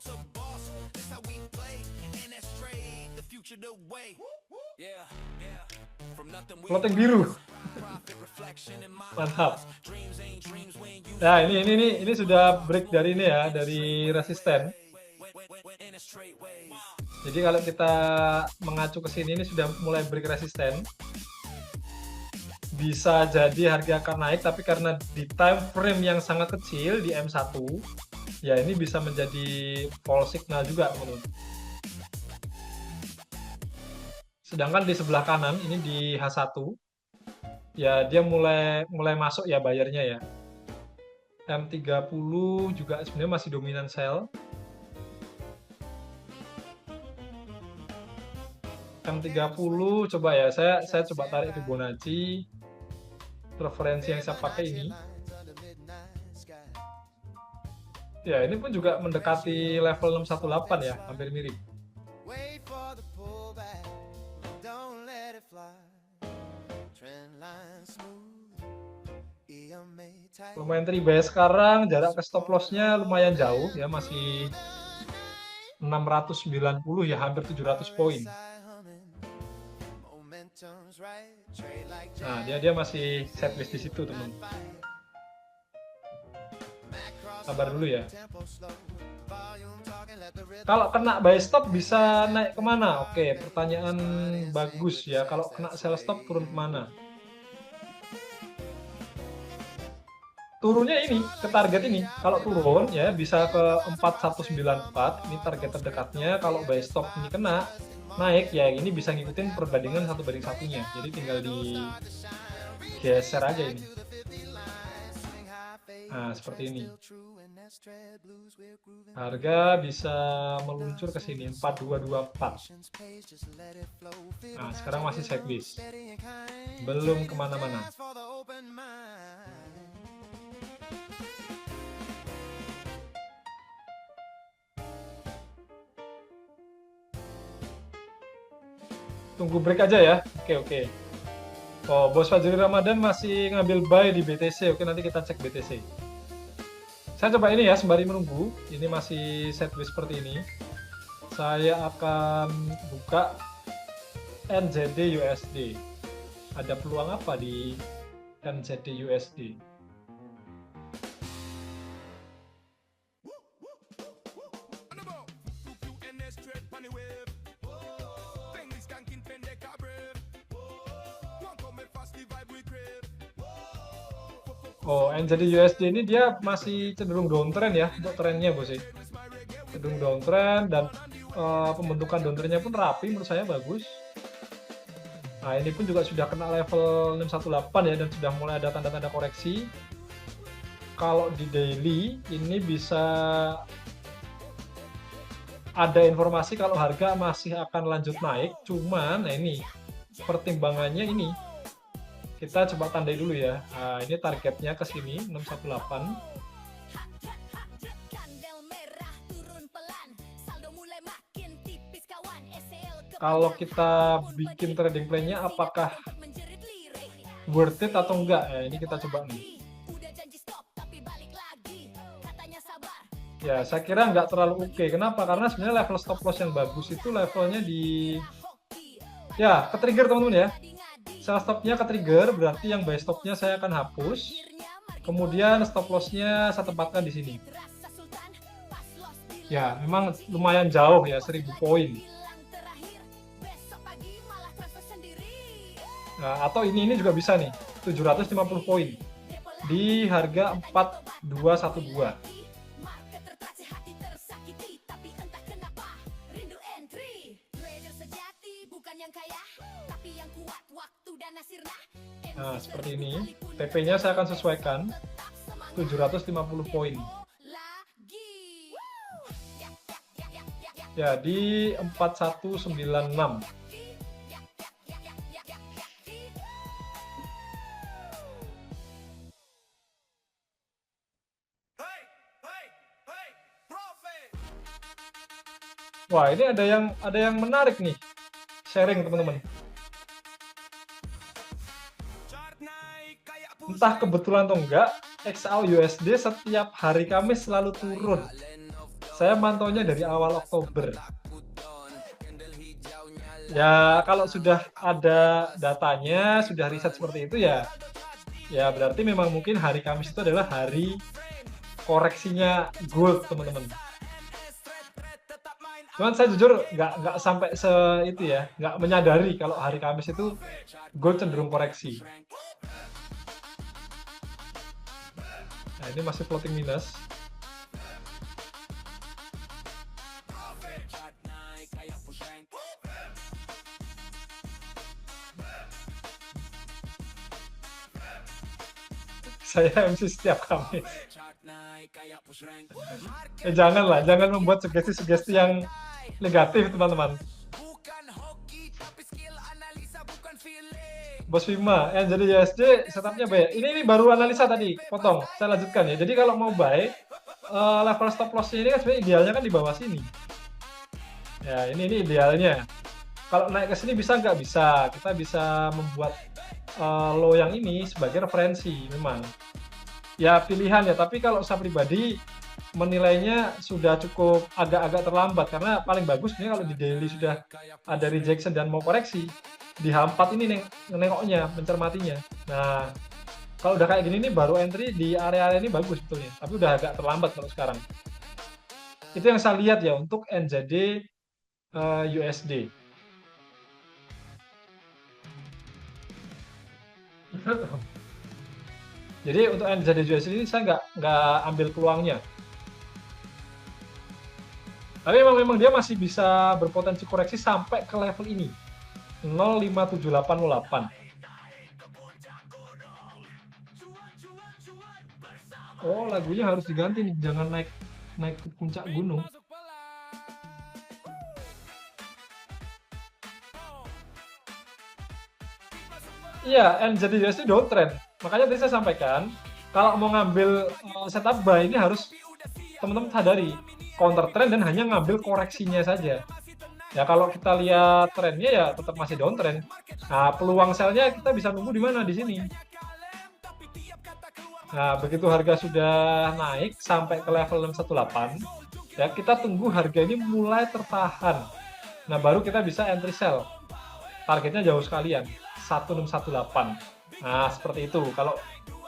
[SPEAKER 1] Floating biru. Mantap. Nah, ini sudah break dari ini ya, dari resisten. Jadi kalau kita mengacu ke sini ini sudah mulai break resisten. Bisa jadi harga akan naik, tapi karena di time frame yang sangat kecil di M1, ya ini bisa menjadi false signal juga, teman-teman. Sedangkan di sebelah kanan ini di H1, ya dia mulai masuk ya bayarnya ya. M30 juga sebenarnya masih dominan sell. M30 coba ya, saya coba tarik Fibonacci. Referensi yang saya pakai ini. Ya, ini pun juga mendekati level 618 ya, hampir mirip. Lumayan teribaya sekarang, jarak ke stop loss-nya lumayan jauh ya, masih 690 ya, hampir 700 poin. Nah, dia masih sideways di situ, teman. Sabar dulu ya. Kalau kena buy stop bisa naik kemana? Oke, pertanyaan bagus ya. Kalau kena sell stop turun kemana? Turunnya ini ke target ini. Kalau turun ya bisa ke 4194. Ini target terdekatnya. Kalau buy stop ini kena naik ya, ini bisa ngikutin perbandingan 1:1-nya. Jadi tinggal digeser aja ini. Nah, seperti ini. Harga bisa meluncur ke sini 4224. Nah, sekarang masih sideways. Belum kemana-mana. Tunggu break aja ya. Oke. Oh, Bos Fajri Ramadan masih ngambil buy di BTC. Oke, nanti kita cek BTC. Saya coba ini ya, sembari menunggu. Ini masih sideways seperti ini. Saya akan buka NZD USD. Ada peluang apa di NZD USD? Oh, NZD USD ini dia masih cenderung downtrend ya untuk trennya, Bos. Cenderung downtrend dan pembentukan downtrendnya pun rapi, menurut saya bagus. Nah, ini pun juga sudah kena level 618 ya dan sudah mulai ada tanda-tanda koreksi. Kalau di daily ini bisa ada informasi kalau harga masih akan lanjut naik, cuman nah ini pertimbangannya ini. Kita coba tandai dulu ya. Nah, ini targetnya ke sini 618. kalau kita bikin trading plan-nya apakah worth it atau enggak ya, ini kita coba nih. Ya, saya kira nggak terlalu oke. Kenapa? Karena sebenarnya level stop loss yang bagus itu levelnya di... Ya, ke-trigger teman-teman ya. Sell stopnya ke-trigger, berarti yang buy stopnya saya akan hapus. Kemudian stop loss-nya saya tempatkan di sini. Ya, memang lumayan jauh ya, 1000 poin. Nah, atau ini juga bisa nih, 750 poin. Di harga 4212. Nah, seperti ini. TP-nya saya akan sesuaikan 750 poin. Ya, di 4196. Wah, ini ada yang menarik nih. Sharing teman-teman. Entah kebetulan atau enggak, XAU USD setiap hari Kamis selalu turun. Saya mantaunya dari awal Oktober. Ya, kalau sudah ada datanya, sudah riset seperti itu ya berarti memang mungkin hari Kamis itu adalah hari koreksinya gold, teman-teman. Cuman saya jujur nggak sampai itu ya, nggak menyadari kalau hari Kamis itu gold cenderung koreksi. Nah, ini masih floating minus. Saya MC setiap Kamis. Janganlah, jangan membuat sugesti-sugesti yang negatif, teman-teman. Bos Vima, yang jadi USD setupnya baik. Ini baru analisa tadi, potong. Saya lanjutkan ya. Jadi kalau mau buy, level stop loss-nya ini kan sebenarnya idealnya kan di bawah sini. Ya, ini idealnya. Kalau naik ke sini bisa nggak? Bisa. Kita bisa membuat low yang ini sebagai referensi memang. Ya pilihan ya, tapi kalau saya pribadi menilainya sudah cukup agak-agak terlambat karena paling bagus sebenarnya kalau di daily sudah ada rejection dan mau koreksi di H4 ini nengoknya, mencermatinya. Nah, kalau udah kayak gini nih baru entry di area-area ini bagus betulnya, tapi udah agak terlambat kalau sekarang. Itu yang saya lihat ya untuk NZD USD. Jadi untuk NZD USD ini saya nggak ambil peluangnya. Tapi memang dia masih bisa berpotensi koreksi sampai ke level ini. 0,57808. Oh, lagunya harus diganti nih, jangan naik ke puncak gunung. Iya, NZD USD downtrend. Makanya tadi saya sampaikan, kalau mau ngambil setup buy ini harus teman-teman sadari counter trend dan hanya ngambil koreksinya saja. Ya kalau kita lihat trennya ya tetap masih downtrend. Nah, peluang sellnya kita bisa nunggu di mana? Di sini. Nah, begitu harga sudah naik sampai ke level 618, ya kita tunggu harga ini mulai tertahan. Nah, baru kita bisa entry sell. Targetnya jauh sekalian, 1618. Nah, seperti itu kalau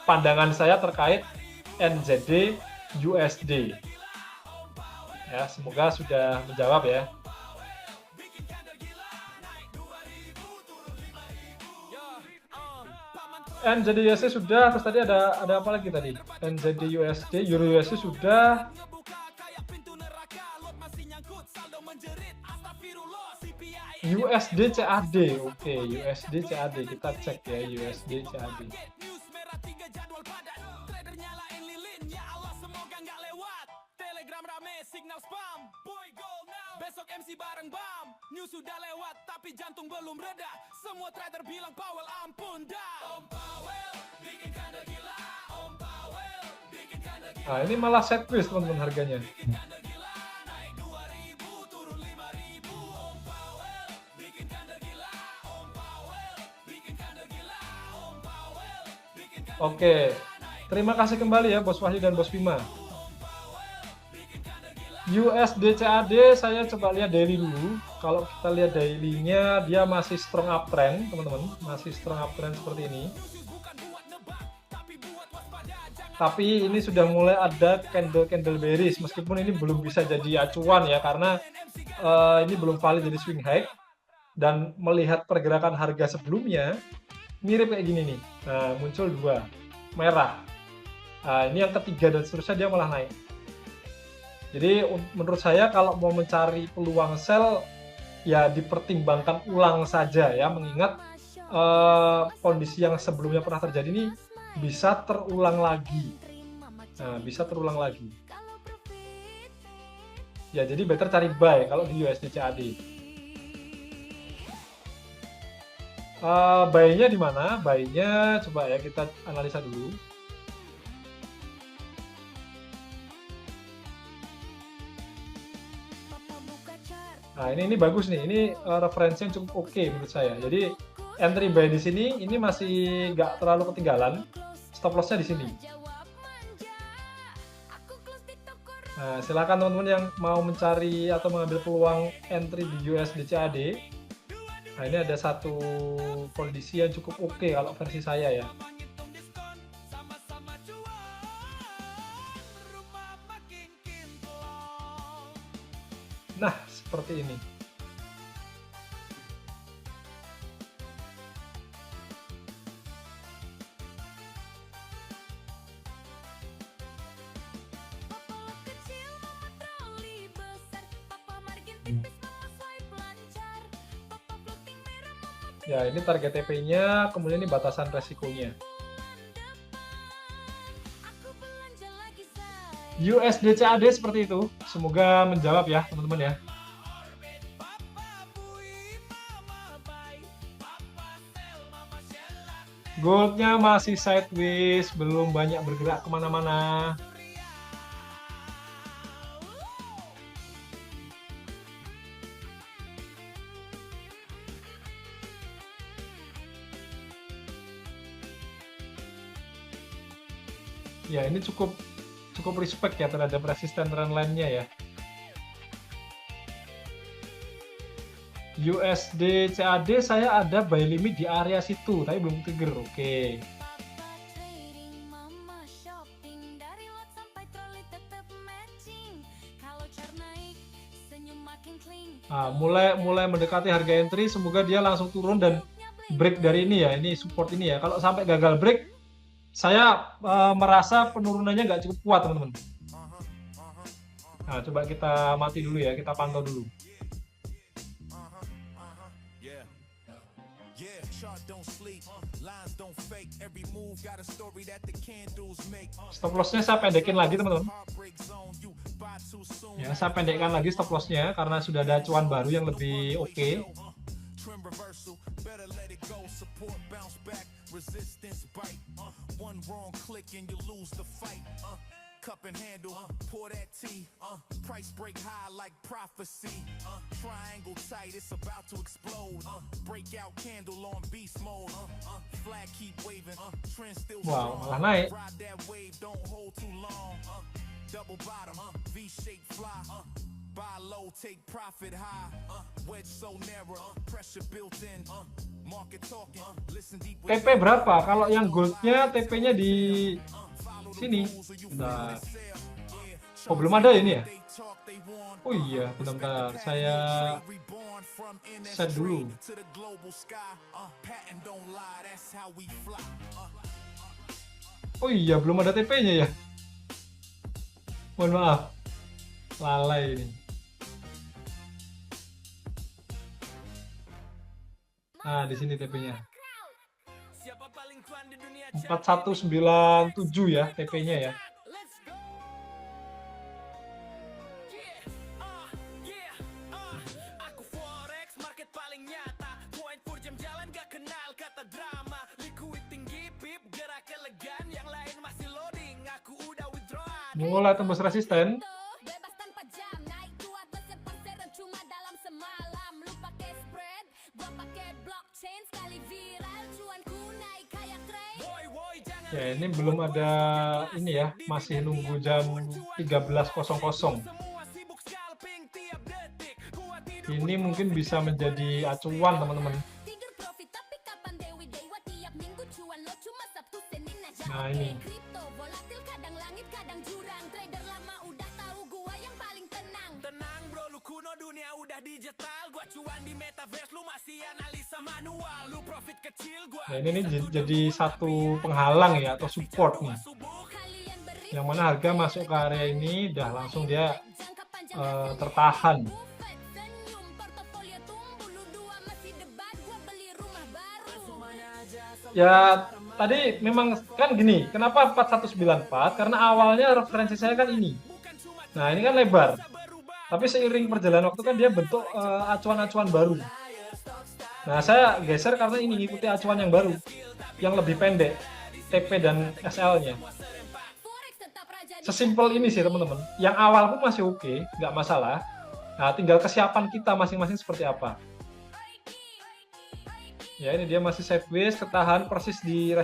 [SPEAKER 1] pandangan saya terkait NZD USD. Ya, semoga sudah menjawab ya. NZD USD sudah, terus tadi ada apa lagi tadi? NZD USD, Euro USD sudah. USD CAD, oke, USD CAD kita cek ya, USD CAD. Besok MC bareng Bam, news sudah lewat tapi jantung belum reda. Semua trader bilang Powell ampun dah. Om Powell bikinkan dia gila. Om Powell bikinkan dia gila. Nah, ini malah set quiz teman-teman harganya. Oke, terima kasih kembali ya Bos Wahyu dan Bos Bima. USD CAD saya coba lihat daily dulu. Kalau kita lihat daily-nya dia masih strong uptrend, teman-teman, masih strong uptrend seperti ini. Tapi ini sudah mulai ada candle bearish, meskipun ini belum bisa jadi acuan ya, karena ini belum valid jadi swing high. Dan melihat pergerakan harga sebelumnya, mirip kayak gini nih. Nah, muncul dua, merah. Nah, ini yang ketiga dan seterusnya dia malah naik. Jadi menurut saya kalau mau mencari peluang sell, ya dipertimbangkan ulang saja ya, mengingat kondisi yang sebelumnya pernah terjadi ini bisa terulang lagi. Nah, bisa terulang lagi. Ya, jadi better cari buy kalau di USD CAD. Buy-nya di mana? Buy-nya coba ya kita analisa dulu. Nah, ini bagus nih. Ini referensi yang cukup oke menurut saya. Jadi entry buy di sini ini masih nggak terlalu ketinggalan. Stop loss-nya di sini. Nah, silakan teman-teman yang mau mencari atau mengambil peluang entry di USD CAD. Nah, ini ada satu kondisi yang cukup oke kalau versi saya ya. Nah, seperti ini. Ya, ini target TP-nya, kemudian ini batasan resikonya. USD CAD seperti itu. Semoga menjawab ya, teman-teman ya. Goldnya masih sideways, belum banyak bergerak kemana-mana. Ya, ini cukup respect ya terhadap resisten trendline-nya ya. USD CAD saya ada buy limit di area situ, tapi belum trigger. Oke. Nah, mulai mendekati harga entry, semoga dia langsung turun dan break dari ini ya, ini support ini ya. Kalau sampai gagal break, saya merasa penurunannya nggak cukup kuat, teman-teman. Nah, coba kita mati dulu ya, kita pantau dulu. Stop loss-nya saya pendekin lagi, teman-teman. Ya, saya pendekkan lagi stop loss-nya karena sudah ada acuan baru yang lebih oke. Cup and handle, pour that tea, price break high like prophecy, triangle tight, it's about to explode, breakout candle on beast mode, flag keep waving, trend still strong, ride that wave, don't hold too long, double bottom, V-shape fly, buy low, take profit high, wedge so narrow, pressure built in, market talking, listen deep. TP berapa? Kalau yang goldnya TP-nya di sini. Bentar. Oh, belum ada ini ya? Oh iya, bentar. Saya set dulu. Oh iya, belum ada TP-nya ya? Mohon maaf. Lalai ini. Nah, di sini TP-nya. 4197 ya TP-nya ya. Mulai tembus resisten. Ya, ini belum ada ini ya, masih nunggu jam 13.00. Ini mungkin bisa menjadi acuan teman-teman. Nah, ini.
[SPEAKER 3] Tenang bro, lu kuno dunia udah digital. Gua cuan di metaverse, lu masih analisa manual. Lu profit kecil, gua
[SPEAKER 1] Nah, ini jadi satu penghalang ya, atau support nih. Yang mana harga masuk ke area ini udah langsung dia tertahan. Ya, tadi memang kan gini, kenapa 4194? Karena awalnya referensi saya kan ini. Nah, ini kan lebar. Tapi seiring perjalanan waktu kan dia bentuk acuan-acuan baru. Nah, saya geser karena ini ngikuti acuan yang baru, yang lebih pendek, TP dan SL-nya. Sesimpel ini sih teman-teman. Yang awal pun masih oke, nggak masalah. Nah, tinggal kesiapan kita masing-masing seperti apa. Ya, ini dia masih sideways, ketahan persis di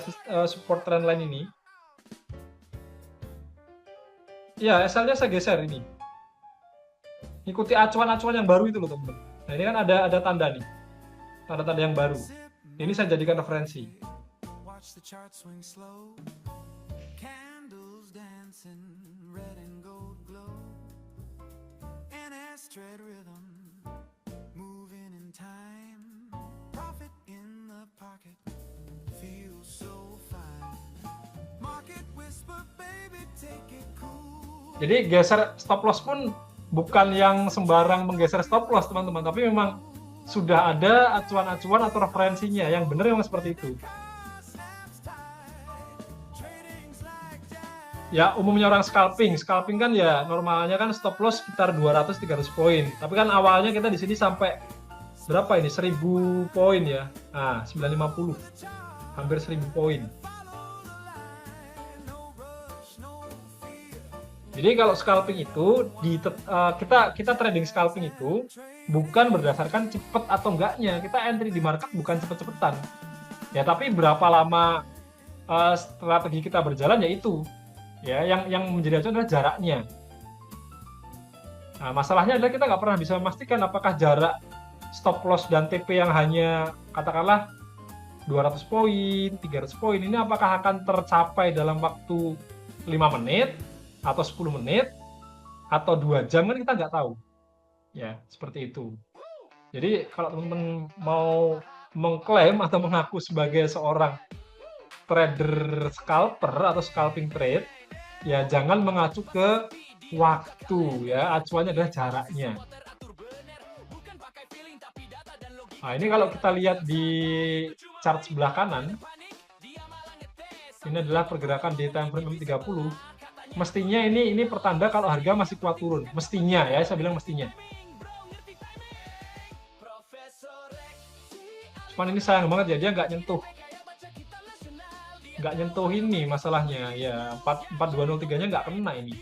[SPEAKER 1] support trendline ini. Ya, SL-nya saya geser ini. Ikuti acuan-acuan yang baru itu loh teman-teman. Nah, ini kan ada tanda nih. Tanda-tanda yang baru. Ini saya jadikan referensi. Jadi geser stop loss pun bukan yang sembarang menggeser stop loss teman-teman, tapi memang sudah ada acuan-acuan atau referensinya yang benar memang seperti itu. Ya, umumnya orang scalping kan ya normalnya kan stop loss sekitar 200-300 poin. Tapi kan awalnya kita di sini sampai berapa ini? 1000 poin ya. Nah, 950. Hampir 1000 poin. Jadi kalau scalping itu kita trading scalping itu bukan berdasarkan cepet atau enggaknya. Kita entry di market bukan cepet-cepetan. Ya, tapi berapa lama strategi kita berjalan ya itu. Ya, yang menjadi acuan adalah jaraknya. Nah, masalahnya adalah kita nggak pernah bisa memastikan apakah jarak stop loss dan TP yang hanya katakanlah 200 poin, 300 poin ini apakah akan tercapai dalam waktu 5 menit atau 10 menit atau 2 jam kan kita nggak tahu. Ya, seperti itu. Jadi kalau teman-teman mau mengklaim atau mengaku sebagai seorang trader scalper atau scalping trade, ya jangan mengacu ke waktu ya, acuannya adalah jaraknya. Nah, ini kalau kita lihat di chart sebelah kanan, ini adalah pergerakan di time frame 30. Mestinya ini pertanda kalau harga masih kuat turun. Mestinya ya, saya bilang mestinya. Cuman ini sayang banget ya, dia nggak nyentuh ini masalahnya ya, 4203-nya nggak kena ini.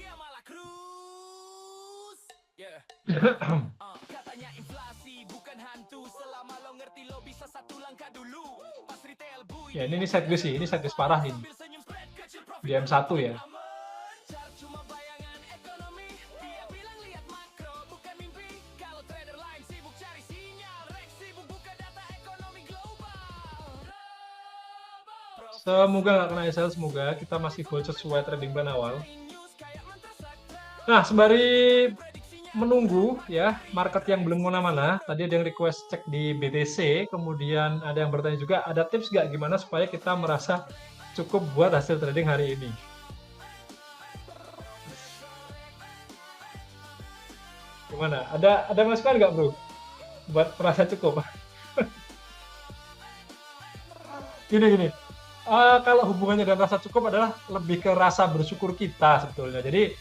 [SPEAKER 1] Ya, ini sideways sih, ini sideways parah ini. Di M1 ya. Semoga nggak kena SL, semoga kita masih hold sesuai trading plan awal. Nah, sembari menunggu ya market yang belum kemana-mana, tadi ada yang request cek di BTC, kemudian ada yang bertanya juga, ada tips nggak gimana supaya kita merasa cukup buat hasil trading hari ini? Gimana? Ada masukan nggak bro? Buat merasa cukup? Gini. Kalau hubungannya dengan rasa cukup adalah lebih ke rasa bersyukur kita sebetulnya. Jadi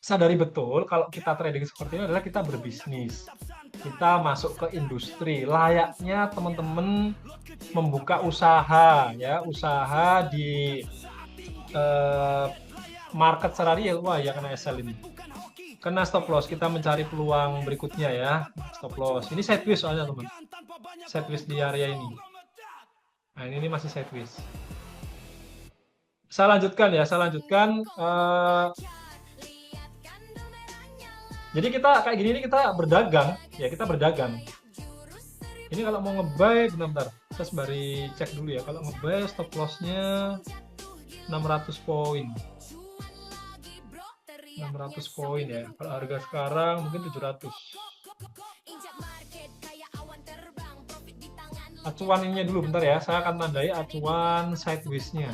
[SPEAKER 1] sadari betul kalau kita trading seperti ini adalah kita berbisnis. Kita masuk ke industri. Layaknya teman-teman membuka usaha ya, usaha di market secara real. Wah, ya kena SL ini. Kena stop loss, kita mencari peluang berikutnya ya. Stop loss. Ini sideways soalnya teman. Sideways di area ini. Nah, ini masih sideways. Saya lanjutkan ya, saya lanjutkan. Jadi kita kayak gini ini kita berdagang, ya kita berdagang. Ini kalau mau nge-buy, bentar-bentar. Saya sembari cek dulu ya. Kalau nge-buy stop loss-nya 600 poin. 600 poin ya. Kalau harga sekarang mungkin 700. Acuan ininya dulu bentar ya. Saya akan tandai acuan sideways-nya.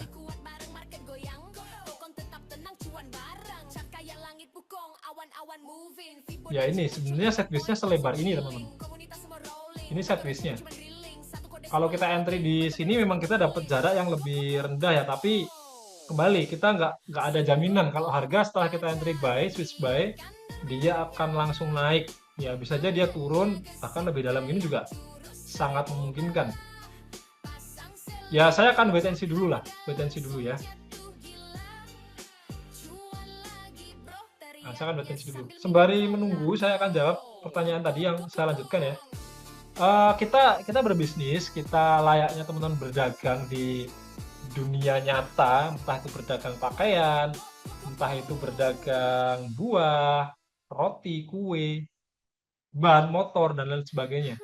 [SPEAKER 1] Ya ini sebenarnya sideways-nya selebar ini teman-teman. Ini sideways-nya. Kalau kita entry di sini memang kita dapat jarak yang lebih rendah ya, tapi kembali kita nggak ada jaminan kalau harga setelah kita entry buy, switch buy, dia akan langsung naik. Ya bisa aja dia turun, bahkan lebih dalam ini juga sangat memungkinkan. Ya saya akan wait and see dulu lah, wait and see dulu ya. Nah, saya akan wait and see dulu. Sembari menunggu, saya akan jawab pertanyaan tadi yang saya lanjutkan ya. Kita berbisnis, kita layaknya teman-teman berdagang di dunia nyata, entah itu berdagang pakaian, entah itu berdagang buah, roti, kue, ban motor, dan lain sebagainya.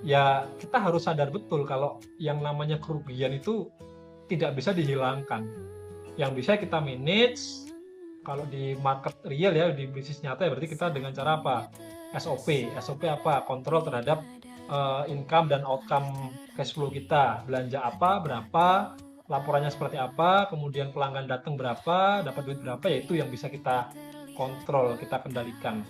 [SPEAKER 1] Ya, kita harus sadar betul kalau yang namanya kerugian itu tidak bisa dihilangkan. Yang bisa kita manage, kalau di market real ya, di bisnis nyata ya berarti kita dengan cara apa? SOP apa? Kontrol terhadap income dan outcome cash flow kita. Belanja apa, berapa, laporannya seperti apa, kemudian pelanggan datang berapa, dapat duit berapa, ya itu yang bisa kita kontrol, kita kendalikan.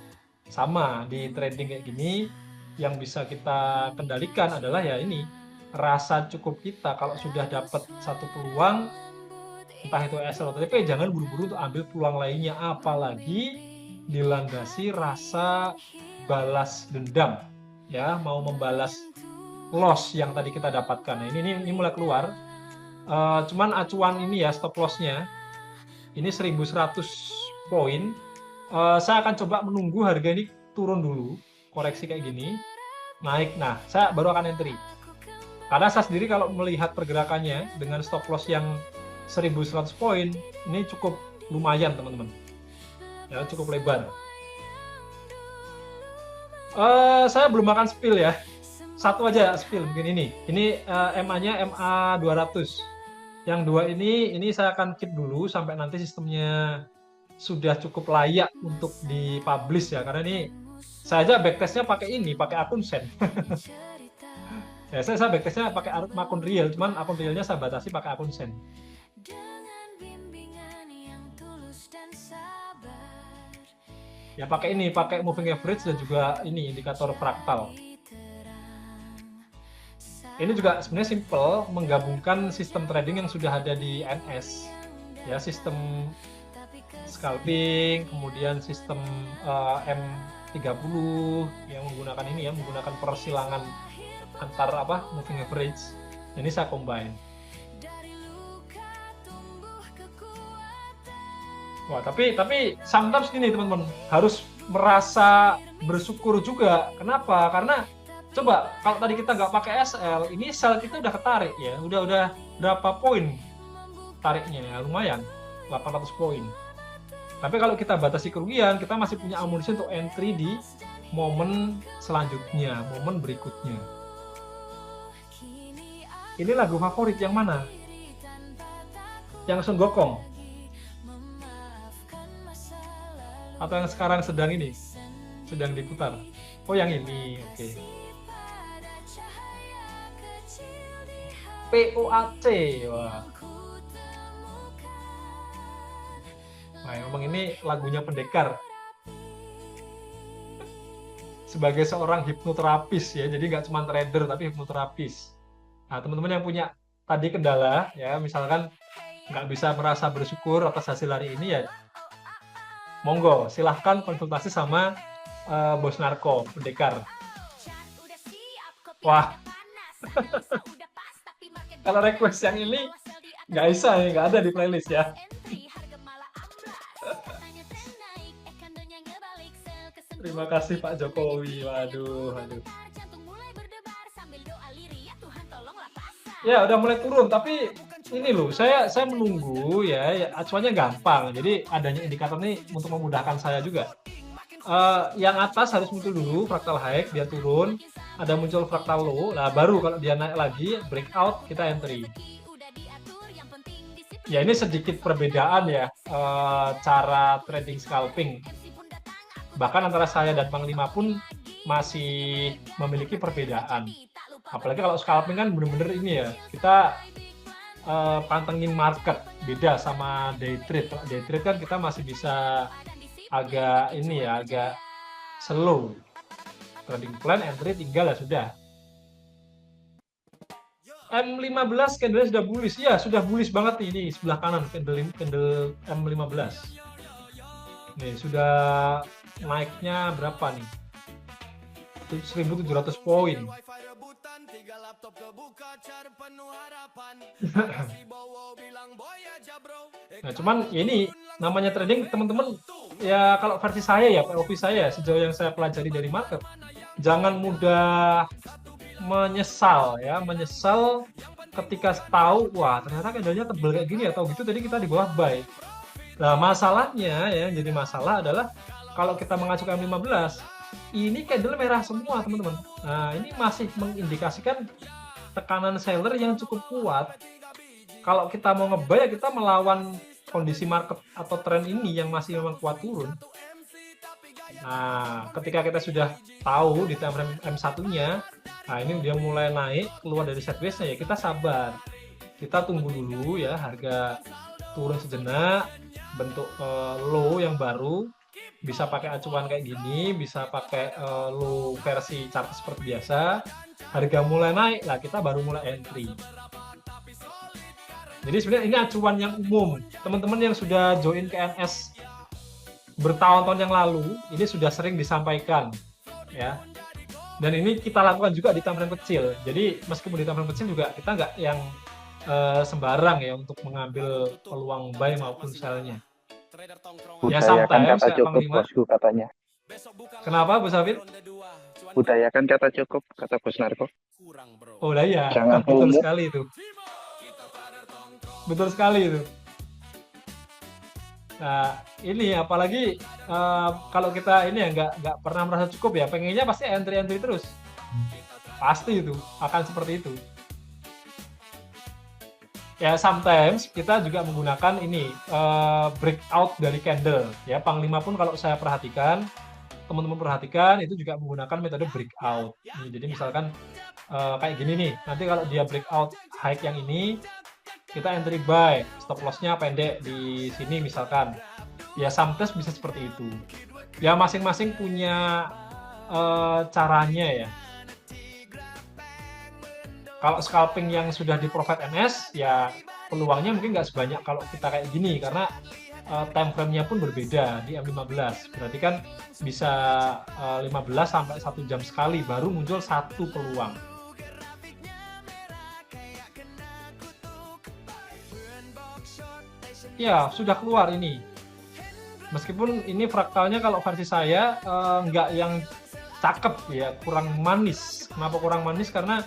[SPEAKER 1] Sama di trading kayak gini, yang bisa kita kendalikan adalah ya ini, rasa cukup kita. Kalau sudah dapat satu peluang, entah itu SL atau TP, jangan buru-buru untuk ambil peluang lainnya, apalagi dilandasi rasa balas dendam, ya mau membalas loss yang tadi kita dapatkan. Nah, ini mulai keluar. Cuman acuan ini ya stop lossnya ini 1100 poin. Saya akan coba menunggu harga ini turun dulu, koreksi kayak gini, naik. Nah, saya baru akan entry. Karena saya sendiri kalau melihat pergerakannya dengan stop loss yang 1100 poin, ini cukup lumayan teman-teman. Ya, cukup lebar. Saya belum makan spill ya. Satu aja spill mungkin ini. Ini MA-nya MA 200. Yang dua ini saya akan keep dulu sampai nanti sistemnya sudah cukup layak untuk dipublish ya. Karena ini saya aja backtestnya pakai ini, pakai akun Sen. Ya, saya backtestnya pakai akun real, cuman akun realnya saya batasi pakai akun Sen. Ya pakai ini, pakai moving average dan juga ini indikator fraktal. Ini juga sebenarnya simple, menggabungkan sistem trading yang sudah ada di NS, ya sistem scalping, kemudian sistem M30 yang menggunakan ini ya, menggunakan persilangan antar moving average. Ini saya combine. Wah, tapi sometimes gini teman-teman, harus merasa bersyukur juga. Kenapa? Karena coba kalau tadi kita nggak pakai SL, ini sell kita udah ketarik ya, udah berapa poin tariknya ya, lumayan 800 poin. Tapi kalau kita batasi kerugian, kita masih punya amunisi untuk entry di momen selanjutnya, momen berikutnya. Ini lagu favorit yang mana? Yang Sun Gokong? Atau yang sekarang sedang diputar? Oh, yang ini, oke. POAC, wah. Nah, memang ini lagunya pendekar. Sebagai seorang hipnoterapis ya, jadi nggak cuma trader tapi hipnoterapis. Nah, teman-teman yang punya tadi kendala ya, misalkan nggak bisa merasa bersyukur atas hasil hari ini ya, monggo silahkan konsultasi sama Bos Narko pendekar. Wah, kalau request yang ini nggak bisa ya, nggak ada di playlist ya. Terima kasih Pak Jokowi. Waduh. Ya udah mulai turun, tapi ini loh, saya menunggu ya, acuannya gampang. Jadi adanya indikator ini untuk memudahkan saya juga. Yang atas harus muncul dulu fractal high, dia turun, ada muncul fractal low, nah baru kalau dia naik lagi breakout kita entry. Ya ini sedikit perbedaan ya cara trading scalping. Bahkan antara saya dan Panglima pun masih memiliki perbedaan. Apalagi kalau scalping kan bener-bener ini ya, kita pantengin market, beda sama day trade. Kalau day trade kan kita masih bisa agak ini ya, agak slow. Trading plan, entry tinggal ya sudah. M15 candle sudah bullish. Ya, sudah bullish banget nih, ini sebelah kanan candle M15. Nih, sudah naiknya berapa nih? 1.700 poin. Nah, cuman ya ini namanya trading teman-teman ya, kalau versi saya ya, POV saya sejauh yang saya pelajari dari market, jangan mudah menyesal ya, menyesal ketika tahu wah ternyata candlenya tebel kayak gini atau gitu tadi kita di bawah buy. Nah, masalahnya ya, jadi masalah adalah kalau kita mengacu ke M15, ini candle merah semua, teman-teman. Nah, ini masih mengindikasikan tekanan seller yang cukup kuat. Kalau kita mau nge-buy, ya kita melawan kondisi market atau tren ini yang masih memang kuat turun. Nah, ketika kita sudah tahu di time frame M1-nya, nah ini dia mulai naik, keluar dari sideways-nya, ya kita sabar. Kita tunggu dulu ya, harga turun sejenak, bentuk low yang baru, bisa pakai acuan kayak gini, bisa pakai low versi chart seperti biasa. Harga mulai naik, lah kita baru mulai entry. Jadi sebenarnya ini acuan yang umum. Teman-teman yang sudah join ke NS bertahun-tahun yang lalu, ini sudah sering disampaikan, ya. Dan ini kita lakukan juga di time frame kecil. Jadi meskipun di time frame kecil juga kita nggak yang sembarang ya untuk mengambil peluang buy maupun sell-nya. Ya
[SPEAKER 4] Budayakan
[SPEAKER 1] sometimes
[SPEAKER 4] kata
[SPEAKER 1] kayak
[SPEAKER 4] cukup
[SPEAKER 1] Panglima.
[SPEAKER 4] bosku katanya.
[SPEAKER 1] Kenapa, Bos Hafid?
[SPEAKER 4] Budayakan kata cukup kata Bos Narko.
[SPEAKER 1] Oh lah ya,
[SPEAKER 4] Jangan
[SPEAKER 1] betul
[SPEAKER 4] homo.
[SPEAKER 1] sekali itu. Betul sekali itu. Nah, ini apalagi kalau kita ini ya nggak pernah merasa cukup ya, pengennya pasti entry terus. Pasti itu akan seperti itu. Ya sometimes kita juga menggunakan ini breakout dari candle ya. Panglima pun kalau saya perhatikan, teman-teman perhatikan itu juga menggunakan metode breakout. Jadi misalkan kayak gini nih, nanti kalau dia breakout high yang ini, kita entry buy, stop loss-nya pendek di sini misalkan. Ya sometimes bisa seperti itu. Ya masing-masing punya caranya ya. Kalau scalping yang sudah di Profit NS, ya peluangnya mungkin nggak sebanyak kalau kita kayak gini, karena time frame-nya pun berbeda di M15. Berarti kan bisa 15 sampai 1 jam sekali baru muncul satu peluang. Ya, sudah keluar ini. Meskipun ini fraktalnya kalau versi saya nggak yang cakep ya, kurang manis. Kenapa kurang manis? Karena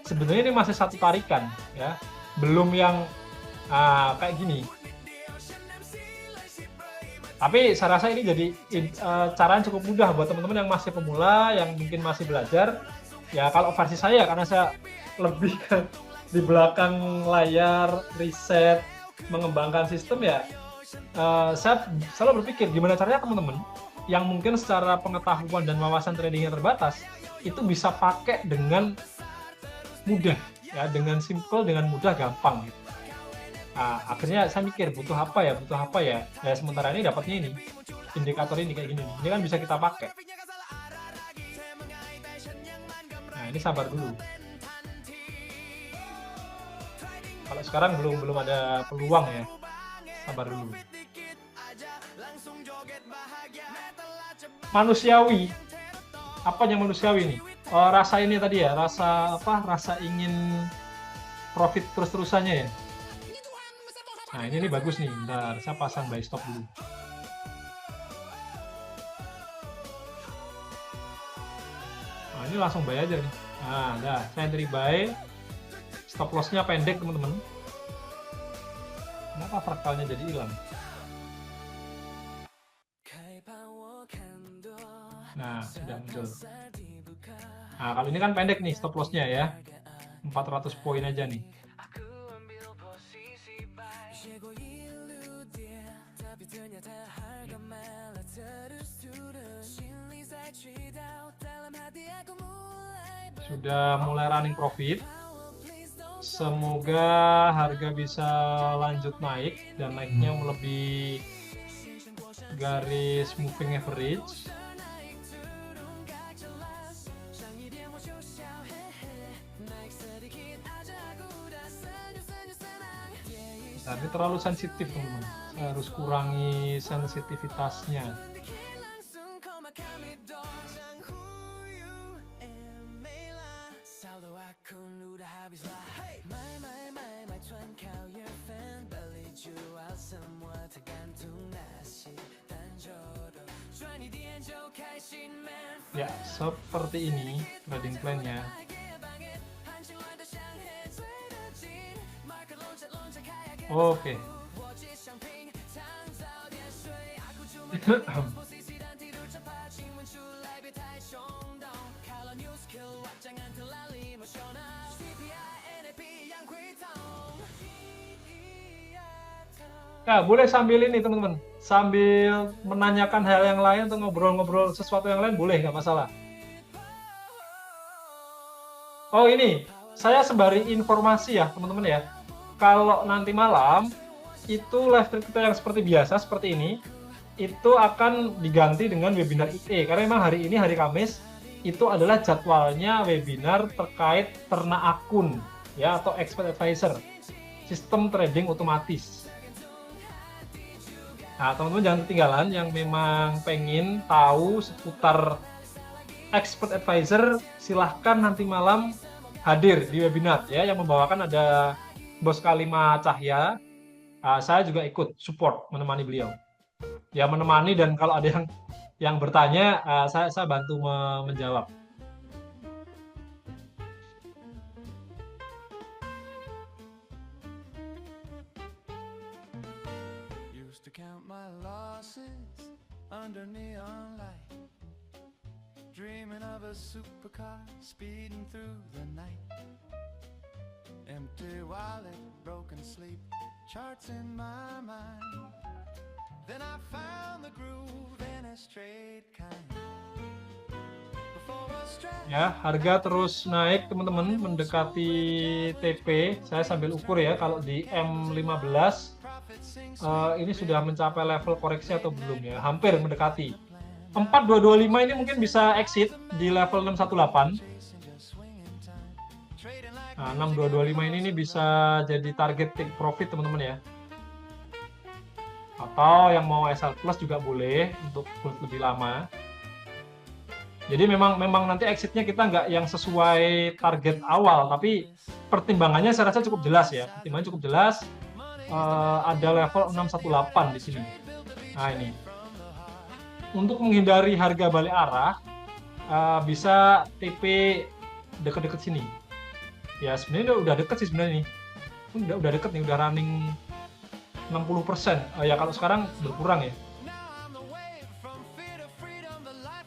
[SPEAKER 1] sebenarnya ini masih satu tarikan ya, belum yang kayak gini. Tapi saya rasa ini jadi cara yang cukup mudah buat teman-teman yang masih pemula, yang mungkin masih belajar. Ya kalau versi saya, karena saya lebih di belakang layar, riset, mengembangkan sistem ya, saya selalu berpikir gimana caranya teman-teman yang mungkin secara pengetahuan dan wawasan tradingnya terbatas, itu bisa pakai dengan mudah ya, dengan simple, dengan mudah, gampang gitu. Nah, akhirnya saya mikir butuh apa ya, ya sementara ini dapatnya ini indikator ini kayak gini, ini kan bisa kita pakai. Nah ini sabar dulu, kalau sekarang belum ada peluang ya, sabar dulu. Manusiawi, apa yang manusiawi nih? Rasa ini tadi ya, rasa ingin profit terus-terusannya ya. Nah ini bagus nih, bentar saya pasang buy stop dulu. Nah ini langsung buy aja nih. Nah dah, saya entry buy, stop lossnya pendek teman-teman. Kenapa fraktalnya jadi hilang? Nah, sudah muncul. Nah, kalau ini kan pendek nih stop lossnya ya. 400 poin aja nih. Sudah mulai running profit. Semoga harga bisa lanjut naik dan naiknya melebihi garis moving average. Nah, ini terlalu sensitif teman-teman. Saya harus kurangi sensitivitasnya. Ya, seperti ini trading plan-nya. Oke. Nah, boleh sambil ini teman-teman, sambil menanyakan hal yang lain atau ngobrol-ngobrol sesuatu yang lain boleh, nggak masalah. Oh ini, saya sembari informasi ya teman-teman ya. Kalau nanti malam itu live stream kita yang seperti biasa seperti ini itu akan diganti dengan webinar IE karena memang hari ini hari Kamis itu adalah jadwalnya webinar terkait ternak akun ya atau expert advisor sistem trading otomatis. Nah teman-teman jangan ketinggalan yang memang pengen tahu seputar expert advisor silahkan nanti malam hadir di webinar ya yang membawakan ada Bos Kalima Cahya. Saya juga ikut support menemani beliau ya menemani dan kalau ada yang bertanya saya bantu menjawab.
[SPEAKER 3] Used to count my losses under neon light, dreaming of a supercar speeding through the night. Empty wallet, broken sleep, charts in my mind. Then I found the groove in a straight kind.
[SPEAKER 1] Ya, harga terus naik teman-teman mendekati TP. Saya sambil ukur ya kalau di M15 ini sudah mencapai level koreksi atau belum ya. Hampir mendekati. 4225 ini mungkin bisa exit di level 618. Nah, 6225 ini bisa jadi target take profit teman-teman ya. Atau yang mau SL Plus juga boleh untuk lebih lama. Jadi memang nanti exitnya kita nggak yang sesuai target awal, tapi pertimbangannya saya rasa cukup jelas ya. Pertimbangannya cukup jelas. Ada level 618 di sini. Nah ini. Untuk menghindari harga balik arah, bisa TP deket-deket sini. Ya sebenarnya udah deket sih sebenarnya nih. Udah deket nih, udah running 60%. Ya kalau sekarang berkurang ya.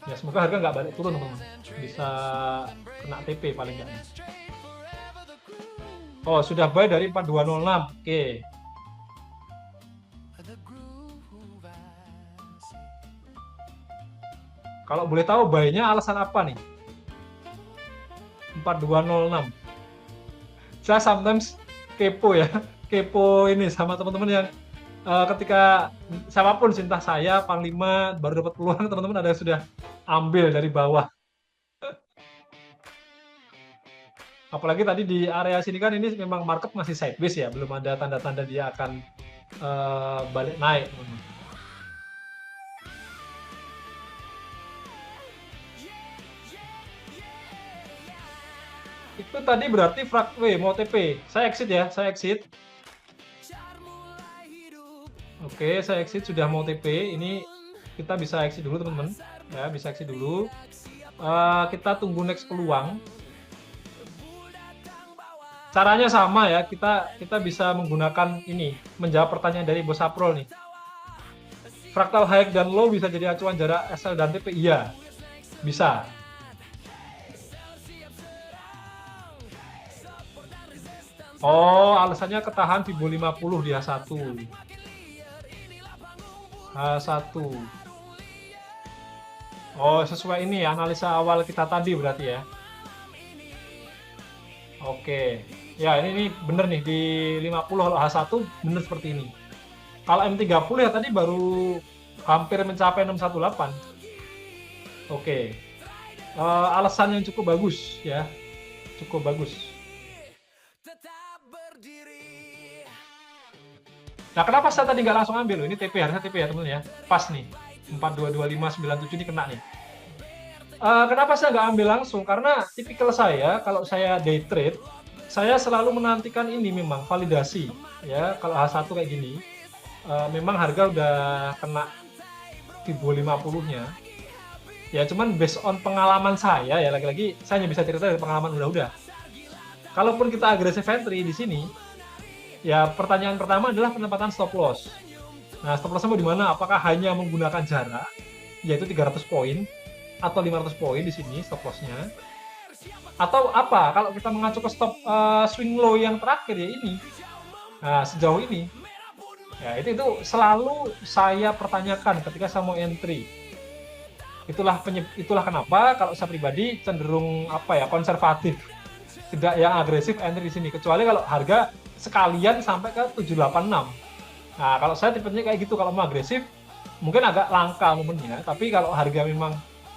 [SPEAKER 1] Ya semoga harga nggak balik turun teman-teman. Bisa kena TP paling nggak. Oh sudah buy dari 4206. Oke. Kalau boleh tahu buy-nya alasan apa nih? 4206. Saya sometimes kepo ya. Kepo ini sama teman-teman yang ketika siapapun entah saya, Panglima baru dapat peluang teman-teman ada yang sudah ambil dari bawah. Apalagi tadi di area sini kan ini memang market masih sideways ya, belum ada tanda-tanda dia akan balik naik. Itu tadi berarti mau TP. Saya exit ya, saya exit. Oke, saya exit sudah mau TP. Ini kita bisa exit dulu teman-teman. Ya, bisa exit dulu. Kita tunggu next peluang. Caranya sama ya, kita bisa menggunakan ini, menjawab pertanyaan dari Bos Aprol nih. Fraktal high dan low bisa jadi acuan jarak SL dan TP? Iya, bisa. Oh, alasannya ketahan Fibo 50 di H1. H1. Oh, sesuai ini ya, analisa awal kita tadi berarti ya. Oke. Ya, ini bener nih, di 50 kalau H1 bener seperti ini. Kalau M30 ya tadi baru hampir mencapai 618. Oke. Alasan yang cukup bagus ya. Cukup bagus. Nah, kenapa saya tadi nggak langsung ambil? Ini TP, harusnya TP ya teman ya. Pas nih. 422597 ini kena nih. Kenapa saya nggak ambil langsung? Karena tipikal saya, kalau saya day trade, saya selalu menantikan ini memang validasi. Ya, kalau H1 kayak gini, memang harga udah kena Fibo 50-nya. Ya, cuman based on pengalaman saya, ya lagi-lagi saya hanya bisa cerita dari pengalaman udah-udah. Kalaupun kita agresif entry di sini, ya pertanyaan pertama adalah penempatan stop loss. Nah, stop lossnya mau di mana? Apakah hanya menggunakan jarak, yaitu 300 poin, atau 500 poin di sini stop lossnya? Atau apa? Kalau kita mengacu ke stop swing low yang terakhir ya ini. Nah, sejauh ini, ya itu selalu saya pertanyakan ketika saya mau entry. Itulah kenapa kalau saya pribadi cenderung konservatif, tidak yang agresif entry di sini. Kecuali kalau harga sekalian sampai ke 786. Nah, kalau saya tipenya kayak gitu, kalau mau agresif mungkin agak langka momennya, tapi kalau harga memang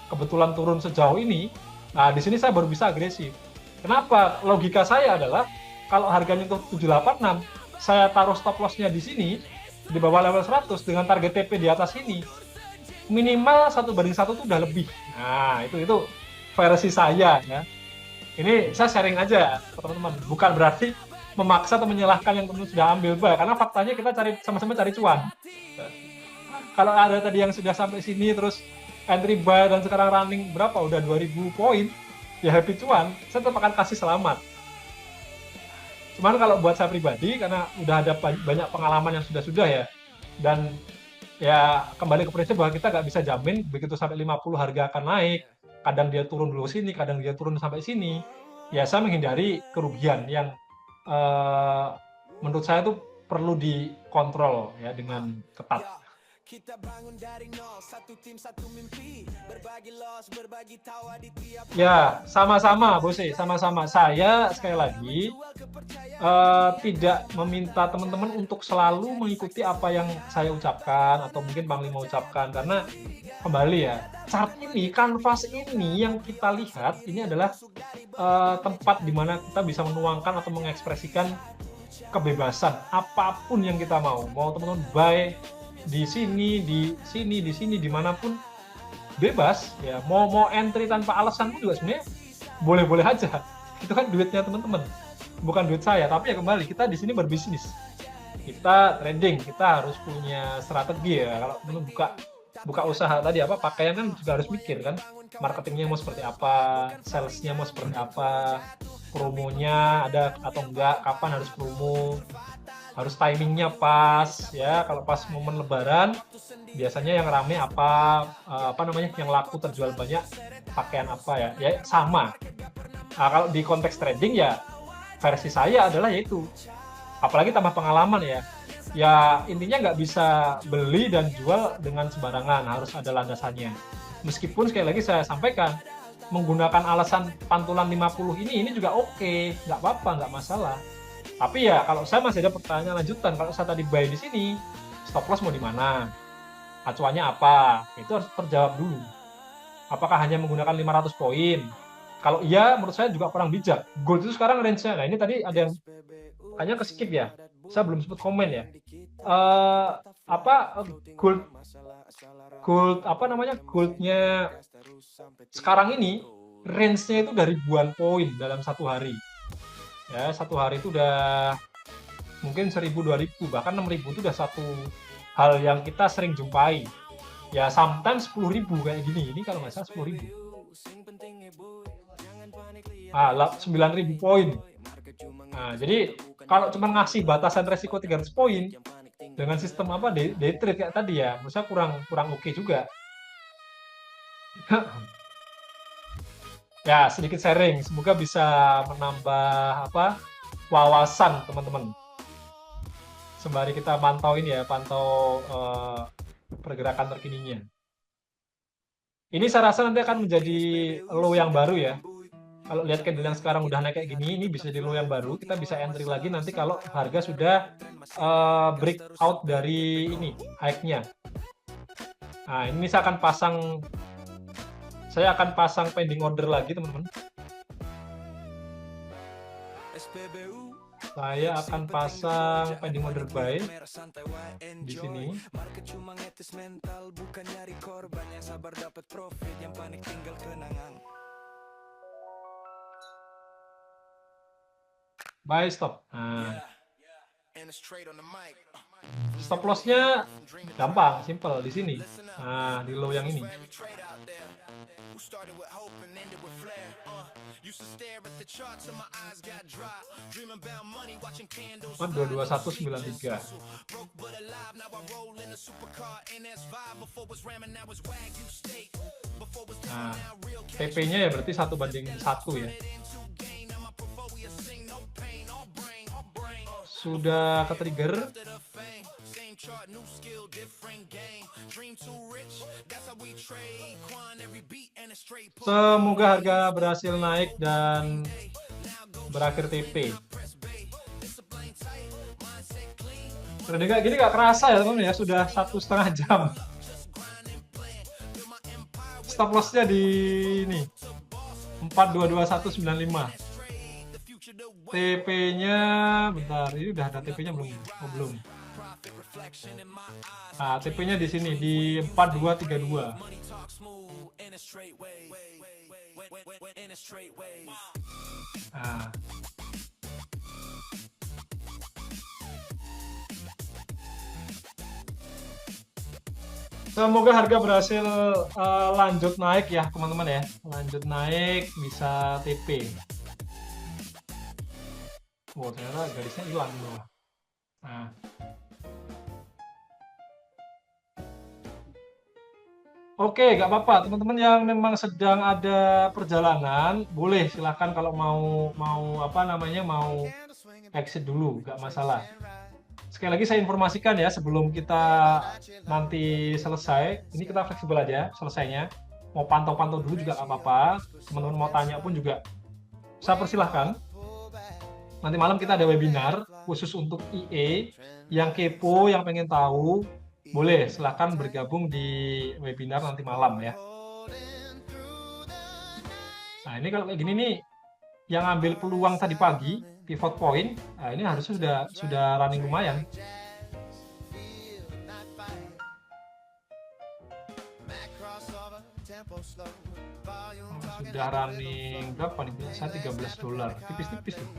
[SPEAKER 1] kebetulan turun sejauh ini, nah di sini saya baru bisa agresif. Kenapa? Logika saya adalah kalau harganya itu 786, saya taruh stop loss-nya di sini di bawah level 100 dengan target TP di atas ini, minimal 1/1 itu udah lebih. Nah, itu versi saya ya. Ini saya sharing aja ke teman-teman, bukan berarti memaksa atau menyalahkan yang teman sudah ambil buy, karena faktanya kita sama-sama cari cuan. Kalau ada tadi yang sudah sampai sini terus entry buy dan sekarang running berapa? Udah 2000 poin, ya happy cuan, saya tetap akan kasih selamat. Cuman kalau buat saya pribadi, karena udah ada banyak pengalaman yang sudah ya, dan ya kembali ke prinsip bahwa kita nggak bisa jamin begitu sampai 50 harga akan naik, kadang dia turun dulu sini, kadang dia turun sampai sini, ya saya menghindari kerugian yang menurut saya itu perlu dikontrol ya dengan ketat. Ya, sama-sama, Bose, sama-sama. Saya sekali lagi tidak meminta teman-teman untuk selalu mengikuti apa yang saya ucapkan atau mungkin Bang Lima ucapkan, karena kembali ya, chart ini, kanvas ini yang kita lihat ini adalah tempat di mana kita bisa menuangkan atau mengekspresikan kebebasan apapun yang kita mau teman-teman buy di sini, dimanapun bebas ya, mau entry tanpa alasan pun juga sebenarnya boleh-boleh aja. Itu kan duitnya teman-teman, bukan duit saya. Tapi ya kembali, kita di sini berbisnis, kita trading, kita harus punya strategi ya. Kalau teman buka usaha tadi pakaian kan juga harus mikir kan, marketingnya mau seperti apa, salesnya mau seperti apa, promonya ada atau enggak, kapan harus promo, harus timingnya pas ya. Kalau pas momen lebaran biasanya yang rame yang laku terjual banyak pakaian apa ya sama. Nah, kalau di konteks trading ya versi saya adalah yaitu, apalagi tambah pengalaman ya intinya nggak bisa beli dan jual dengan sembarangan, harus ada landasannya. Meskipun sekali lagi saya sampaikan, menggunakan alasan pantulan 50 ini juga oke, nggak apa-apa, nggak masalah. Tapi ya kalau saya masih ada pertanyaan lanjutan, kalau saya tadi buy di sini, stop loss mau di mana? Acuannya apa? Itu harus terjawab dulu. Apakah hanya menggunakan 500 poin? Kalau iya, menurut saya juga kurang bijak. Gold itu sekarang range-nya, nah ini tadi ada yang hanya ke skip ya, saya belum sempat komen ya. Goldnya sekarang ini range-nya itu dari ribuan poin dalam satu hari. Ya, satu hari itu udah mungkin 1000, 2000, bahkan 6000 itu udah satu hal yang kita sering jumpai. Ya, sometimes 10.000 kayak gini. Ini kalau nggak salah 10.000. 9.000 poin. Nah, jadi kalau cuma ngasih batasan resiko 300 poin dengan sistem apa day trade kayak tadi ya, menurut saya kurang oke juga. Ya, sedikit sharing, semoga bisa menambah apa wawasan teman-teman. Sembari kita pantau ini ya, pantau pergerakan terkininya. Ini saya rasa nanti akan menjadi low yang baru ya. Kalau lihat candle yang sekarang udah naik kayak gini, ini bisa jadi low yang baru. Kita bisa entry lagi nanti kalau harga sudah break out dari ini high-nya. Nah, ini saya akan pasang pending order lagi teman-teman. Saya akan pasang pending order buy di sini. Buy stop. Nah, stop loss-nya gampang, simple di sini. Nah, di low yang ini. 42193. Nah, TP-nya ya berarti 1:1 ya. Sudah ke-trigger. Semoga harga berhasil naik dan berakhir TP. Trading kayak gini gak kerasa ya teman-teman ya, sudah 1,5 jam. Stop loss-nya di ini 422195. TP-nya bentar, ini udah ada TP-nya belum? Oh, belum. Nah, TP-nya di sini di 4232. Nah. Semoga harga berhasil lanjut naik ya teman-teman ya. Lanjut naik bisa TP. Wow, ternyata garisnya hilang di bawah. Nah. Oke, nggak apa-apa. Teman-teman yang memang sedang ada perjalanan, boleh silahkan kalau mau apa namanya mau exit dulu, nggak masalah. Sekali lagi saya informasikan ya sebelum kita nanti selesai, ini kita fleksibel aja selesainya. Mau pantau-pantau dulu juga nggak apa-apa. Teman-teman mau tanya pun juga saya persilahkan. Nanti malam kita ada webinar khusus untuk IE yang kepo, yang pengen tahu, boleh silahkan bergabung di webinar nanti malam ya. Nah ini kalau kayak gini nih, yang ambil peluang tadi pagi pivot point, nah ini harusnya sudah running lumayan. Sudah running berapa nih? Bisa $13, tipis-tipis loh.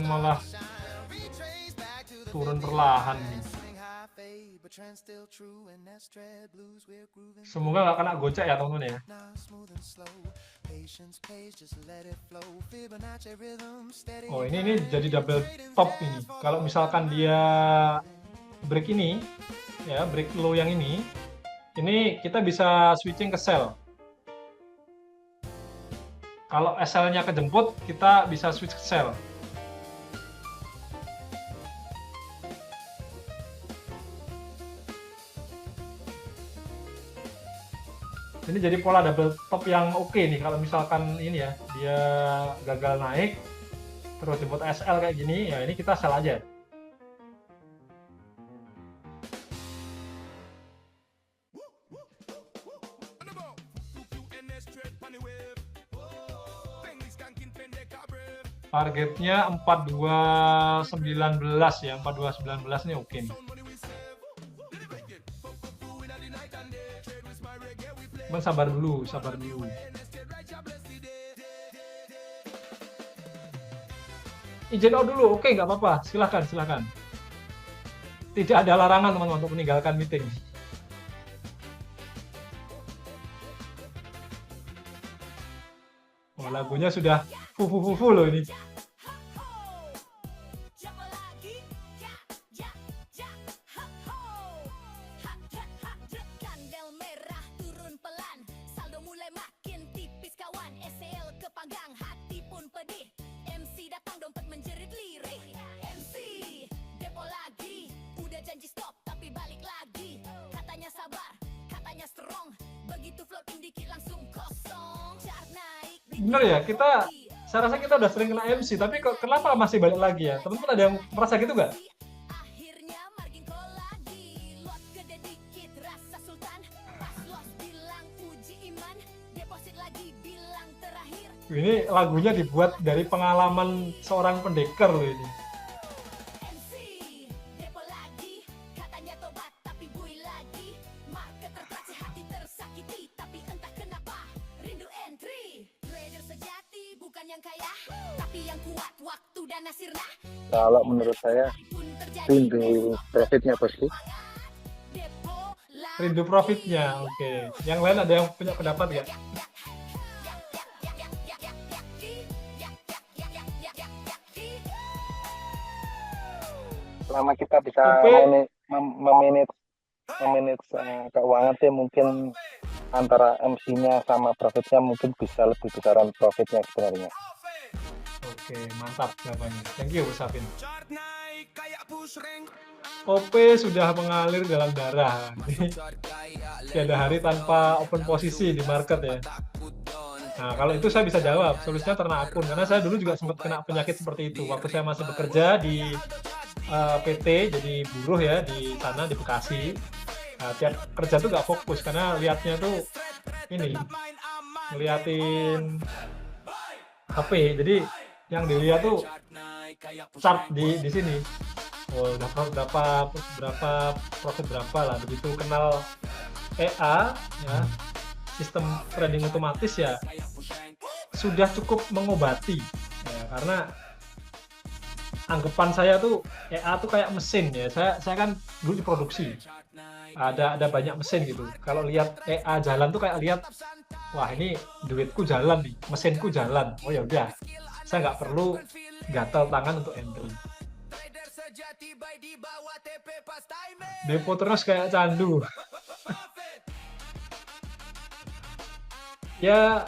[SPEAKER 1] Malah turun perlahan nih. Semoga nggak kena gocek ya teman-teman ya. Oh ini jadi double top ini. Kalau misalkan dia break ini, ya break low yang ini kita bisa switching ke sell. Kalau SL-nya kejemput, kita bisa switch ke sell. Ini jadi pola double top yang oke nih. Kalau misalkan ini ya, dia gagal naik, terus jemput SL kayak gini, ya ini kita sell aja. Targetnya 4219 ya, 4219 ini oke nih. Cuman sabar dulu. izin out dulu. Oke, nggak apa-apa. Silakan, silakan. Tidak ada larangan teman-teman untuk meninggalkan meeting. Oh, lagunya sudah fufu loh ini.
[SPEAKER 3] Kandel merah turun pelan, saldo mulai makin tipis kawan. SL kepanggang, hati pun pedih. MC datang dompet menjerit lirik. MC depo lagi, udah janji stop tapi balik lagi. Katanya sabar, katanya strong, begitu floating dikit langsung kosong. Chart naik,
[SPEAKER 1] Bener ya, saya rasa kita udah sering kena MC, tapi kenapa masih balik lagi ya? Teman-teman ada yang merasa gitu nggak?
[SPEAKER 3] akhirnya margin call lagi. Lot gede dikit rasa sultan, pas los bilang uji iman, deposit lagi bilang terakhir.
[SPEAKER 1] Ini lagunya dibuat dari pengalaman seorang pendekar loh ini.
[SPEAKER 3] MC depo lagi, katanya tobat tapi bui lagi. Market terpaksa hati tersakiti, tapi entah kenapa rindu entry. Trader sejati bukan yang kaya, tapi yang kuat waktu dan nasirna.
[SPEAKER 4] Kalau menurut saya
[SPEAKER 3] Pun terjadi
[SPEAKER 4] rindu profitnya bosku.
[SPEAKER 3] depo lagi.
[SPEAKER 1] Rindu profitnya, oke. Yang lain ada yang punya pendapat nggak?
[SPEAKER 4] Selama kita bisa
[SPEAKER 1] Oke.
[SPEAKER 4] memanage keuangan sih mungkin antara MC-nya sama profitnya mungkin bisa lebih besaran profitnya sebenarnya.
[SPEAKER 1] Oke, mantap jawabannya. Thank you, Bu Safin.
[SPEAKER 3] Chart naik kayak push rank.
[SPEAKER 1] OP sudah mengalir dalam darah. Tiada hari tanpa open posisi di market ya. Nah, kalau itu saya bisa jawab, solusinya ternak akun. Karena saya dulu juga sempat kena penyakit seperti itu. Waktu saya masih bekerja di PT, jadi buruh ya di sana, di Bekasi. Nah, tiap kerja tuh nggak fokus, karena lihatnya tuh ini, ngeliatin HP. Jadi yang dilihat tuh chart di sini. Oh, berapa profit berapa lah. Begitu kenal EA ya, sistem trading otomatis ya, sudah cukup mengobati ya, karena anggapan saya tuh EA tuh kayak mesin ya. Saya kan dulu di produksi, ada banyak mesin gitu. Kalau lihat EA jalan tuh kayak lihat, wah ini duitku jalan nih, mesinku jalan. Oh ya udah, saya nggak perlu gatal tangan untuk entry. Depo terus kayak candu. Ya,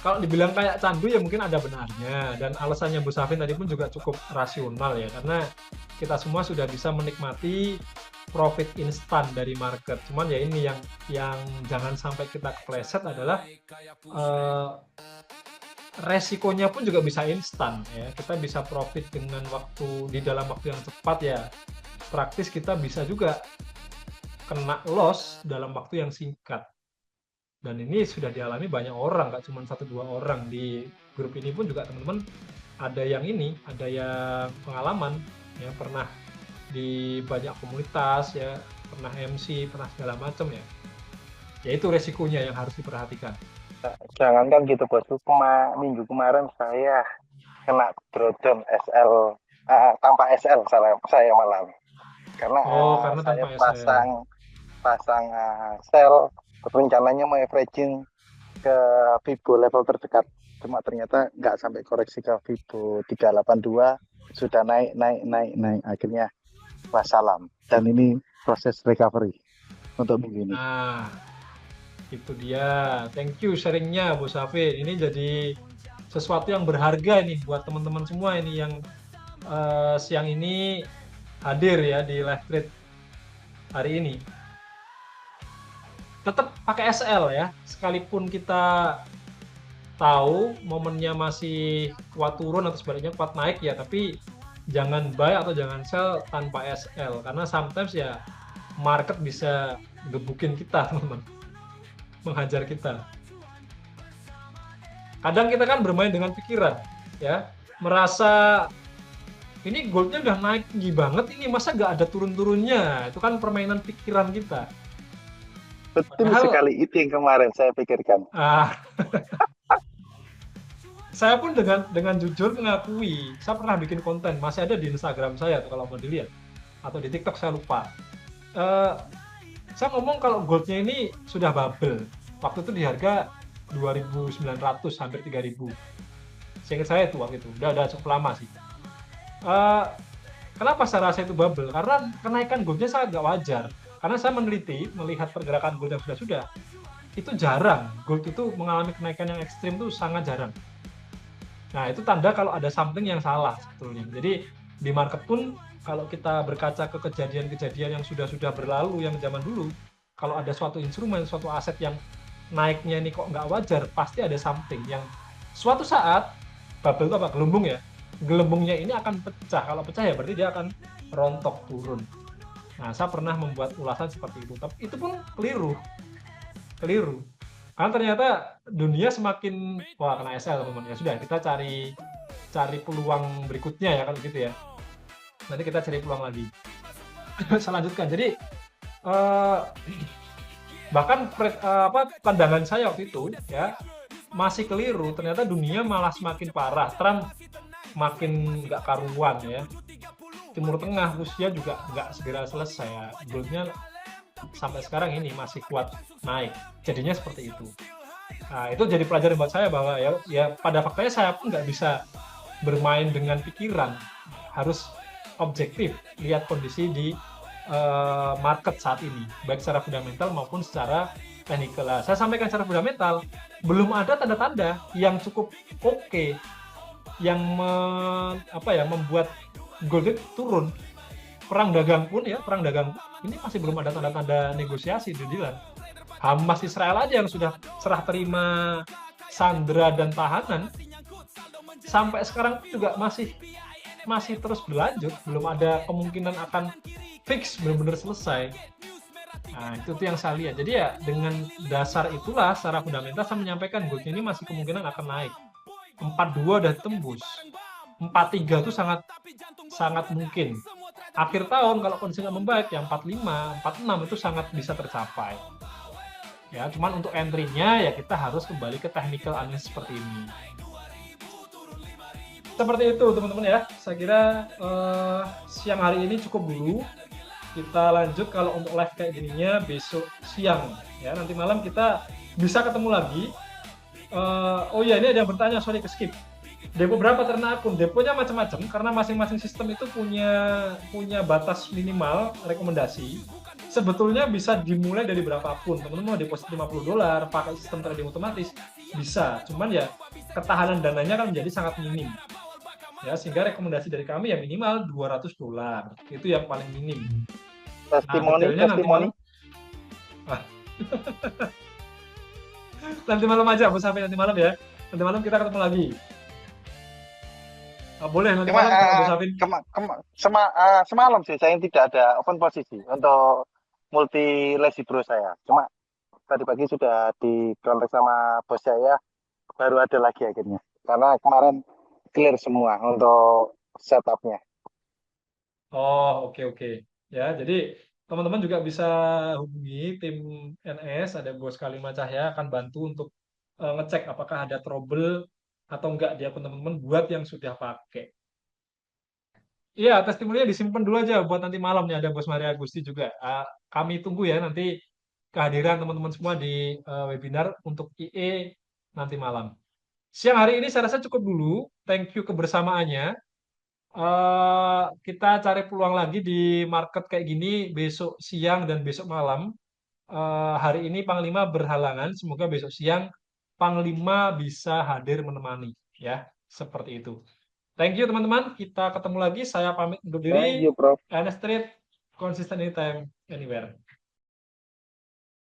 [SPEAKER 1] kalau dibilang kayak candu ya mungkin ada benarnya, dan alasannya Bu Safin tadi pun juga cukup rasional ya, karena kita semua sudah bisa menikmati profit instan dari market. Cuman ya ini yang jangan sampai kita kepleset adalah resikonya pun juga bisa instan ya. Kita bisa profit dengan di dalam waktu yang cepat ya. Praktis kita bisa juga kena loss dalam waktu yang singkat. Dan ini sudah dialami banyak orang, nggak cuma 1-2 orang. Di grup ini pun juga teman-teman ada yang pengalaman ya, pernah di banyak komunitas ya, pernah MC, pernah segala macam ya. Ya itu resikonya yang harus diperhatikan.
[SPEAKER 4] Jangankan gitu bosku, minggu kemarin saya kena drawdown SL tanpa SL saya malam karena
[SPEAKER 1] Karena
[SPEAKER 4] saya
[SPEAKER 1] tanpa SL.
[SPEAKER 4] pasang sell, rencananya mau averaging ke Fibo level terdekat, cuma ternyata nggak sampai koreksi ke Fibo 382, sudah naik akhirnya wassalam, dan ini proses recovery untuk minggu ini.
[SPEAKER 1] Nah, itu dia. Thank you sharingnya Bu Safin. Ini jadi sesuatu yang berharga nih buat teman-teman semua ini yang siang ini hadir ya di live trade hari ini. Tetap pakai SL ya, sekalipun kita tahu momennya masih kuat turun atau sebaliknya kuat naik ya, tapi jangan buy atau jangan sell tanpa SL, karena sometimes ya market bisa gebukin kita teman-teman, menghajar kita. Kadang kita kan bermain dengan pikiran ya, merasa ini goldnya udah naik tinggi banget, ini masa nggak ada turun-turunnya. Itu kan permainan pikiran kita.
[SPEAKER 4] Betul sekali, itu yang kemarin saya pikirkan.
[SPEAKER 1] saya pun dengan jujur mengakui, saya pernah bikin konten, masih ada di Instagram saya tuh kalau mau dilihat, atau di TikTok saya lupa. Eh, saya ngomong kalau goldnya ini sudah bubble. Waktu itu di harga 2.900 hampir 3.000. Seingat saya itu waktu itu, udah cukup lama sih. Eh, Kenapa saya rasa itu bubble? Karena kenaikan goldnya sangat nggak wajar. Karena saya meneliti, melihat pergerakan gold yang sudah-sudah, itu jarang. Gold itu mengalami kenaikan yang ekstrim itu sangat jarang. Nah, itu tanda kalau ada something yang salah sebetulnya. Jadi di market pun kalau kita berkaca ke kejadian-kejadian yang sudah-sudah berlalu yang zaman dulu, kalau ada suatu instrumen, suatu aset yang naiknya ini kok nggak wajar, pasti ada something yang suatu saat bubble itu apa? Gelembung ya. Gelembungnya ini akan pecah. Kalau pecah ya berarti dia akan rontok turun. Nah, saya pernah membuat ulasan seperti itu, tapi itu pun keliru, keliru. Karena ternyata dunia semakin wah kena SL teman-teman. Ya sudah, kita cari cari peluang berikutnya ya kalau gitu ya. Nanti kita cari peluang lagi. Saya lanjutkan. Jadi eh, bahkan pandangan saya waktu itu ya masih keliru. Ternyata dunia malah semakin parah. Trump makin nggak karuan ya. Timur Tengah, Rusia juga nggak segera selesai ya. Goldnya sampai sekarang ini masih kuat naik. Jadinya seperti itu. Nah, itu jadi pelajaran buat saya bahwa ya pada faktanya saya pun nggak bisa bermain dengan pikiran. Harus objektif, lihat kondisi di market saat ini, baik secara fundamental maupun secara teknikal. Nah, saya sampaikan secara fundamental, belum ada tanda-tanda yang cukup oke, yang membuat gold turun. Perang dagang pun ya, perang dagang ini masih belum ada tanda-tanda negosiasi di dealan. Hamas Israel aja yang sudah serah terima sandera dan tahanan sampai sekarang juga masih terus berlanjut, belum ada kemungkinan akan fix benar-benar selesai. Nah, itu tuh yang saya lihat. Jadi ya dengan dasar itulah secara fundamental saya menyampaikan gold ini masih kemungkinan akan naik. 42 udah tembus. 43 itu sangat sangat mungkin. Akhir tahun kalau kondisi nggak membaik, yang 45, 46 itu sangat bisa tercapai. Ya, cuman untuk entry-nya ya kita harus kembali ke technical analysis seperti ini. Seperti itu teman-teman ya. Saya kira siang hari ini cukup dulu. Kita lanjut kalau untuk live kayak gininya besok siang ya. Nanti malam kita bisa ketemu lagi. Oh iya, ini ada yang bertanya, sorry ke skip. Depo berapa ternak akun? Deponya macam-macam karena masing-masing sistem itu punya batas minimal rekomendasi. Sebetulnya bisa dimulai dari berapapun. Teman-teman mau deposit $50 pakai sistem trading otomatis bisa. Cuman ya ketahanan dananya kan menjadi sangat minim. Ya, sehingga rekomendasi dari kami ya minimal $200. Itu yang paling minim. Nah, detailnya nanti malam. Nanti malam aja, sampai nanti malam ya. Nanti malam kita ketemu lagi. Boleh nanti malam
[SPEAKER 4] semalam sih saya tidak ada open posisi untuk multi lazy bro saya. Cuma tadi pagi sudah dikontak sama bos saya, baru ada lagi akhirnya. Karena kemarin clear semua untuk setupnya.
[SPEAKER 1] Oh, oke. Ya, jadi teman-teman juga bisa hubungi tim NS, ada Bos Kalima Cahya akan bantu untuk ngecek apakah ada trouble atau enggak di akun teman-teman buat yang sudah pakai. Iya, testimoninya disimpan dulu aja buat nanti malam nih, ada Bos Maria Agusti juga. Kami tunggu ya nanti kehadiran teman-teman semua di webinar untuk IE nanti malam. Siang hari ini saya rasa cukup dulu. Thank you kebersamaannya. Kita cari peluang lagi di market kayak gini besok siang dan besok malam. Hari ini Panglima berhalangan, semoga besok siang Panglima bisa hadir menemani, ya seperti itu. Thank you teman-teman, kita ketemu lagi. Saya pamit undur diri.
[SPEAKER 4] Thank you, Prof.
[SPEAKER 1] NS Street, consistent anytime, anywhere.